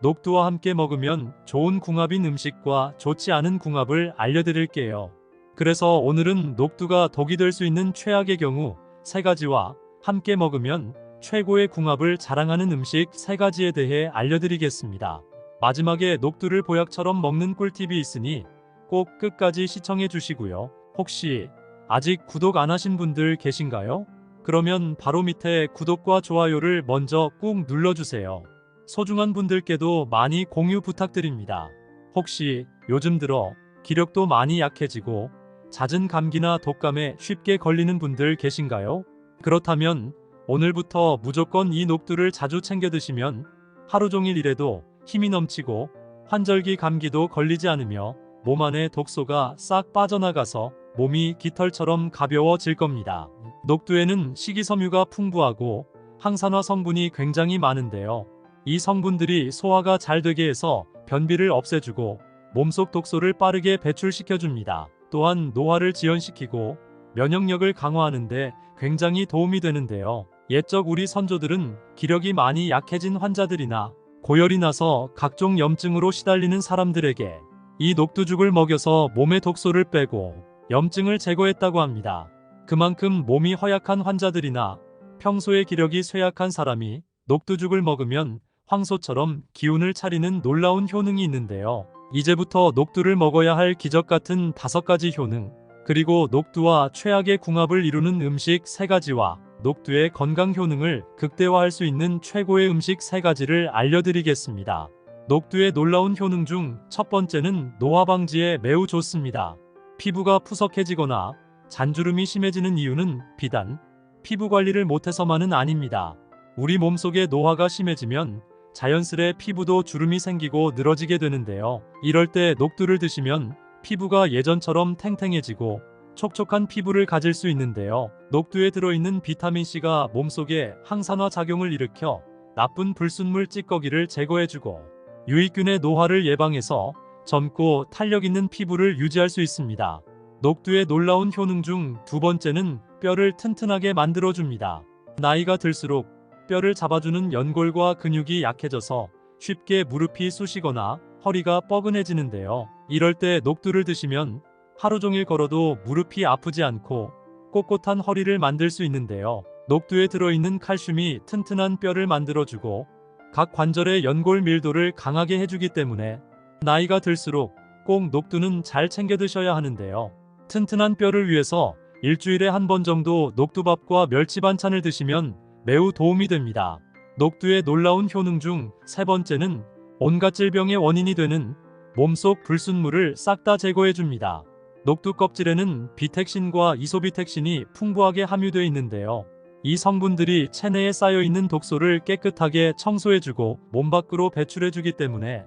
녹두와 함께 먹으면 좋은 궁합인 음식과 좋지 않은 궁합을 알려드릴게요. 그래서 오늘은 녹두가 독이 될 수 있는 최악의 경우 3가지와 함께 먹으면 최고의 궁합을 자랑하는 음식 3가지에 대해 알려드리겠습니다. 마지막에 녹두를 보약처럼 먹는 꿀팁이 있으니 꼭 끝까지 시청해 주시고요. 혹시 아직 구독 안 하신 분들 계신가요? 그러면 바로 밑에 구독과 좋아요를 먼저 꾹 눌러주세요. 소중한 분들께도 많이 공유 부탁드립니다. 혹시 요즘 들어 기력도 많이 약해지고 잦은 감기나 독감에 쉽게 걸리는 분들 계신가요? 그렇다면 오늘부터 무조건 이 녹두를 자주 챙겨 드시면 하루 종일 일해도 힘이 넘치고 환절기 감기도 걸리지 않으며 몸 안에 독소가 싹 빠져나가서 몸이 깃털처럼 가벼워질 겁니다. 녹두에는 식이섬유가 풍부하고 항산화 성분이 굉장히 많은데요. 이 성분들이 소화가 잘 되게 해서 변비를 없애주고 몸속 독소를 빠르게 배출시켜줍니다. 또한 노화를 지연시키고 면역력을 강화하는데 굉장히 도움이 되는데요. 옛적 우리 선조들은 기력이 많이 약해진 환자들이나 고열이 나서 각종 염증으로 시달리는 사람들에게 이 녹두죽을 먹여서 몸의 독소를 빼고 염증을 제거했다고 합니다. 그만큼 몸이 허약한 환자들이나 평소에 기력이 쇠약한 사람이 녹두죽을 먹으면 황소처럼 기운을 차리는 놀라운 효능이 있는데요. 이제부터 녹두를 먹어야 할 기적 같은 5가지 효능, 그리고 녹두와 최악의 궁합을 이루는 음식 3가지와 녹두의 건강 효능을 극대화할 수 있는 최고의 음식 3가지를 알려드리겠습니다. 녹두의 놀라운 효능 중 첫 번째는 노화 방지에 매우 좋습니다. 피부가 푸석해지거나 잔주름이 심해지는 이유는 비단 피부 관리를 못해서만은 아닙니다. 우리 몸속의 노화가 심해지면 자연스레 피부도 주름이 생기고 늘어지게 되는데요. 이럴 때 녹두를 드시면 피부가 예전처럼 탱탱해지고 촉촉한 피부를 가질 수 있는데요. 녹두에 들어있는 비타민C가 몸속에 항산화 작용을 일으켜 나쁜 불순물 찌꺼기를 제거해주고 유익균의 노화를 예방해서 젊고 탄력 있는 피부를 유지할 수 있습니다. 녹두의 놀라운 효능 중 두 번째는 뼈를 튼튼하게 만들어줍니다. 나이가 들수록 뼈를 잡아주는 연골과 근육이 약해져서 쉽게 무릎이 쑤시거나 허리가 뻐근해지는데요. 이럴 때 녹두를 드시면 하루 종일 걸어도 무릎이 아프지 않고 꼿꼿한 허리를 만들 수 있는데요. 녹두에 들어있는 칼슘이 튼튼한 뼈를 만들어주고 각 관절의 연골 밀도를 강하게 해주기 때문에 나이가 들수록 꼭 녹두는 잘 챙겨 드셔야 하는데요. 튼튼한 뼈를 위해서 일주일에 한 번 정도 녹두밥과 멸치 반찬을 드시면 매우 도움이 됩니다. 녹두의 놀라운 효능 중 세 번째는 온갖 질병의 원인이 되는 몸속 불순물을 싹 다 제거해줍니다. 녹두 껍질에는 비택신과 이소비택신이 풍부하게 함유되어 있는데요. 이 성분들이 체내에 쌓여있는 독소를 깨끗하게 청소해주고 몸 밖으로 배출해주기 때문에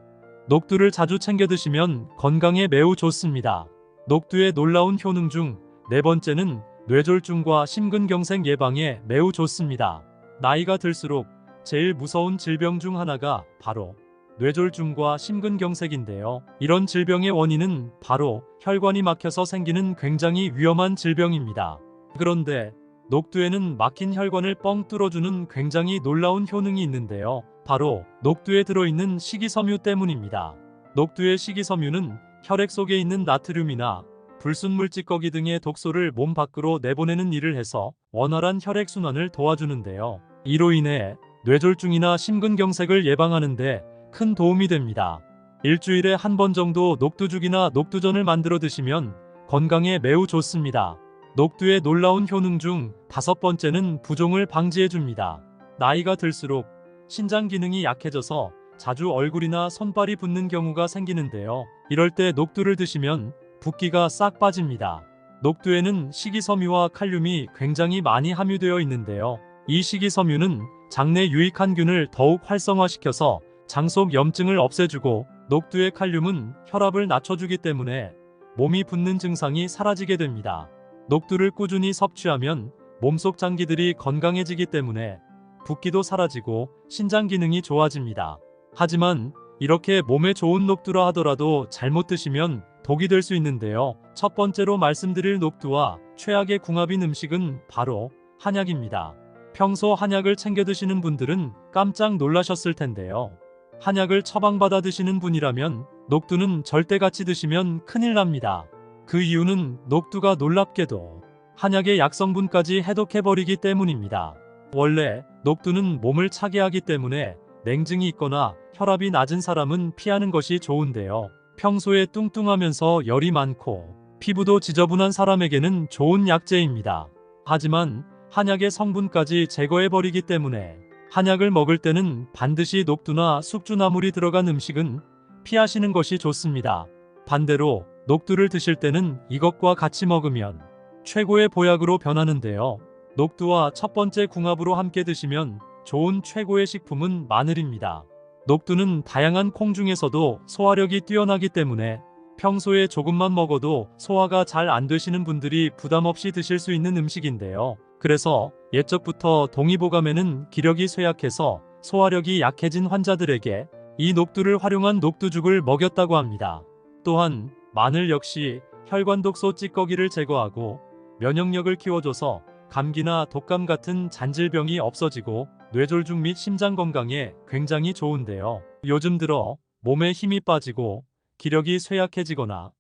녹두를 자주 챙겨 드시면 건강에 매우 좋습니다. 녹두의 놀라운 효능 중 네 번째는 뇌졸중과 심근경색 예방에 매우 좋습니다. 나이가 들수록 제일 무서운 질병 중 하나가 바로 뇌졸중과 심근경색인데요. 이런 질병의 원인은 바로 혈관이 막혀서 생기는 굉장히 위험한 질병입니다. 그런데 녹두에는 막힌 혈관을 뻥 뚫어주는 굉장히 놀라운 효능이 있는데요. 바로 녹두에 들어있는 식이섬유 때문입니다. 녹두의 식이섬유는 혈액 속에 있는 나트륨이나 불순물 찌꺼기 등의 독소를 몸 밖으로 내보내는 일을 해서 원활한 혈액순환을 도와주는데요. 이로 인해 뇌졸중이나 심근경색을 예방하는 데 큰 도움이 됩니다. 일주일에 한 번 정도 녹두죽이나 녹두전을 만들어 드시면 건강에 매우 좋습니다. 녹두의 놀라운 효능 중 5번째는 부종을 방지해줍니다. 나이가 들수록 신장 기능이 약해져서 자주 얼굴이나 손발이 붓는 경우가 생기는데요. 이럴 때 녹두를 드시면 붓기가 싹 빠집니다. 녹두에는 식이섬유와 칼륨이 굉장히 많이 함유되어 있는데요. 이 식이섬유는 장내 유익한 균을 더욱 활성화시켜서 장 속 염증을 없애주고 녹두의 칼륨은 혈압을 낮춰주기 때문에 몸이 붓는 증상이 사라지게 됩니다. 녹두를 꾸준히 섭취하면 몸속 장기들이 건강해지기 때문에 붓기도 사라지고 신장 기능이 좋아집니다. 하지만 이렇게 몸에 좋은 녹두라 하더라도 잘못 드시면 독이 될 수 있는데요. 첫 번째로 말씀드릴 녹두와 최악의 궁합인 음식은 바로 한약입니다. 평소 한약을 챙겨 드시는 분들은 깜짝 놀라셨을 텐데요. 한약을 처방받아 드시는 분이라면 녹두는 절대 같이 드시면 큰일 납니다. 그 이유는 녹두가 놀랍게도 한약의 약성분까지 해독해버리기 때문입니다. 원래 녹두는 몸을 차게 하기 때문에 냉증이 있거나 혈압이 낮은 사람은 피하는 것이 좋은데요. 평소에 뚱뚱하면서 열이 많고 피부도 지저분한 사람에게는 좋은 약재입니다. 하지만 한약의 성분까지 제거해버리기 때문에 한약을 먹을 때는 반드시 녹두나 숙주나물이 들어간 음식은 피하시는 것이 좋습니다. 반대로 녹두를 드실 때는 이것과 같이 먹으면 최고의 보약으로 변하는데요. 녹두와 첫 번째 궁합으로 함께 드시면 좋은 최고의 식품은 마늘입니다. 녹두는 다양한 콩 중에서도 소화력이 뛰어나기 때문에 평소에 조금만 먹어도 소화가 잘 안 되시는 분들이 부담 없이 드실 수 있는 음식인데요. 그래서 옛적부터 동의보감에는 기력이 쇠약해서 소화력이 약해진 환자들에게 이 녹두를 활용한 녹두죽을 먹였다고 합니다. 또한 마늘 역시 혈관 독소 찌꺼기를 제거하고 면역력을 키워줘서 감기나 독감 같은 잔질병이 없어지고 뇌졸중 및 심장 건강에 굉장히 좋은데요. 요즘 들어 몸에 힘이 빠지고 기력이 쇠약해지거나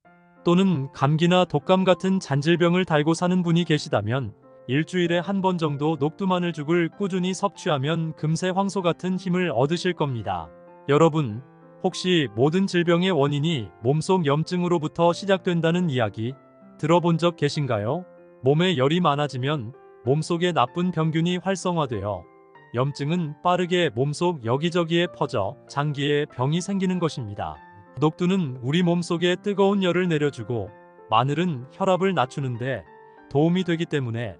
또는 감기나 독감 같은 잔질병을 달고 사는 분이 계시다면 일주일에 한 번 정도 녹두마늘죽을 꾸준히 섭취하면 금세 황소 같은 힘을 얻으실 겁니다. 여러분, 혹시 모든 질병의 원인이 몸속 염증으로부터 시작된다는 이야기 들어본 적 계신가요? 몸에 열이 많아지면 몸속에 나쁜 병균이 활성화되어 염증은 빠르게 몸속 여기저기에 퍼져 장기에 병이 생기는 것입니다. 녹두는 우리 몸속에 뜨거운 열을 내려주고 마늘은 혈압을 낮추는데 도움이 되기 때문에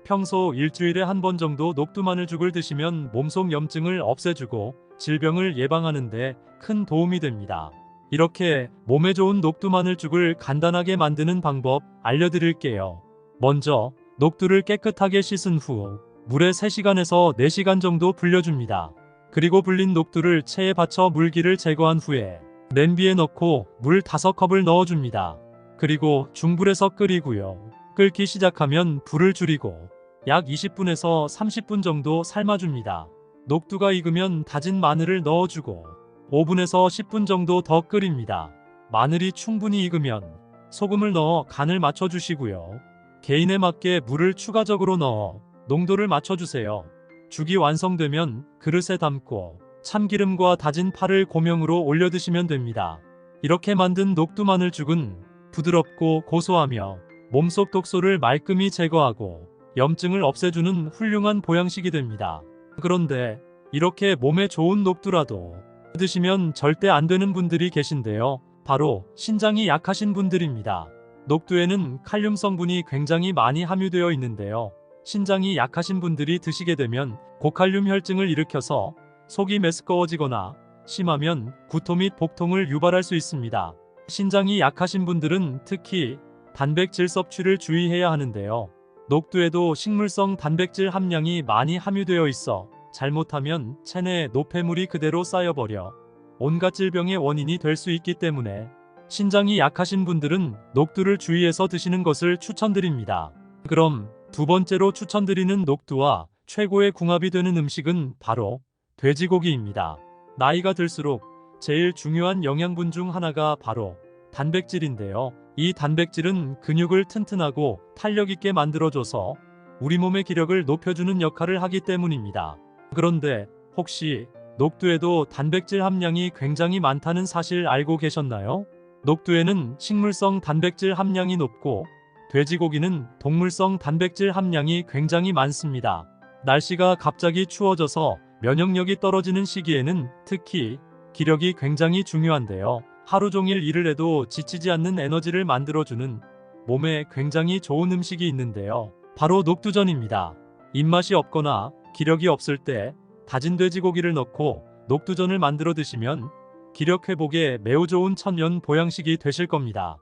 평소 일주일에 한 번 정도 녹두마늘죽을 드시면 몸속 염증을 없애주고 질병을 예방하는 데 큰 도움이 됩니다. 이렇게 몸에 좋은 녹두마늘죽을 간단하게 만드는 방법 알려드릴게요. 먼저 녹두를 깨끗하게 씻은 후 물에 3시간에서 4시간 정도 불려줍니다. 그리고 불린 녹두를 체에 받쳐 물기를 제거한 후에 냄비에 넣고 물 5컵을 넣어줍니다. 그리고 중불에서 끓이고요. 끓기 시작하면 불을 줄이고 약 20분에서 30분 정도 삶아줍니다. 녹두가 익으면 다진 마늘을 넣어주고 5분에서 10분 정도 더 끓입니다. 마늘이 충분히 익으면 소금을 넣어 간을 맞춰주시고요. 개인에 맞게 물을 추가적으로 넣어 농도를 맞춰주세요. 죽이 완성되면 그릇에 담고 참기름과 다진 파를 고명으로 올려 드시면 됩니다. 이렇게 만든 녹두마늘죽은 부드럽고 고소하며 몸속 독소를 말끔히 제거하고 염증을 없애주는 훌륭한 보양식이 됩니다. 그런데 이렇게 몸에 좋은 녹두라도 드시면 절대 안 되는 분들이 계신데요. 바로 신장이 약하신 분들입니다. 녹두에는 칼륨 성분이 굉장히 많이 함유되어 있는데요. 신장이 약하신 분들이 드시게 되면 고칼륨 혈증을 일으켜서 속이 메스꺼워지거나 심하면 구토 및 복통을 유발할 수 있습니다. 신장이 약하신 분들은 특히 단백질 섭취를 주의해야 하는데요. 녹두에도 식물성 단백질 함량이 많이 함유되어 있어 잘못하면 체내에 노폐물이 그대로 쌓여버려 온갖 질병의 원인이 될 수 있기 때문에 신장이 약하신 분들은 녹두를 주의해서 드시는 것을 추천드립니다. 그럼 두 번째로 추천드리는 녹두와 최고의 궁합이 되는 음식은 바로 돼지고기입니다. 나이가 들수록 제일 중요한 영양분 중 하나가 바로 단백질인데요. 이 단백질은 근육을 튼튼하고 탄력 있게 만들어줘서 우리 몸의 기력을 높여주는 역할을 하기 때문입니다. 그런데 혹시 녹두에도 단백질 함량이 굉장히 많다는 사실 알고 계셨나요? 녹두에는 식물성 단백질 함량이 높고 돼지고기는 동물성 단백질 함량이 굉장히 많습니다. 날씨가 갑자기 추워져서 면역력이 떨어지는 시기에는 특히 기력이 굉장히 중요한데요. 하루 종일 일을 해도 지치지 않는 에너지를 만들어주는 몸에 굉장히 좋은 음식이 있는데요. 바로 녹두전입니다. 입맛이 없거나 기력이 없을 때 다진 돼지고기를 넣고 녹두전을 만들어 드시면 기력 회복에 매우 좋은 천연 보양식이 되실 겁니다.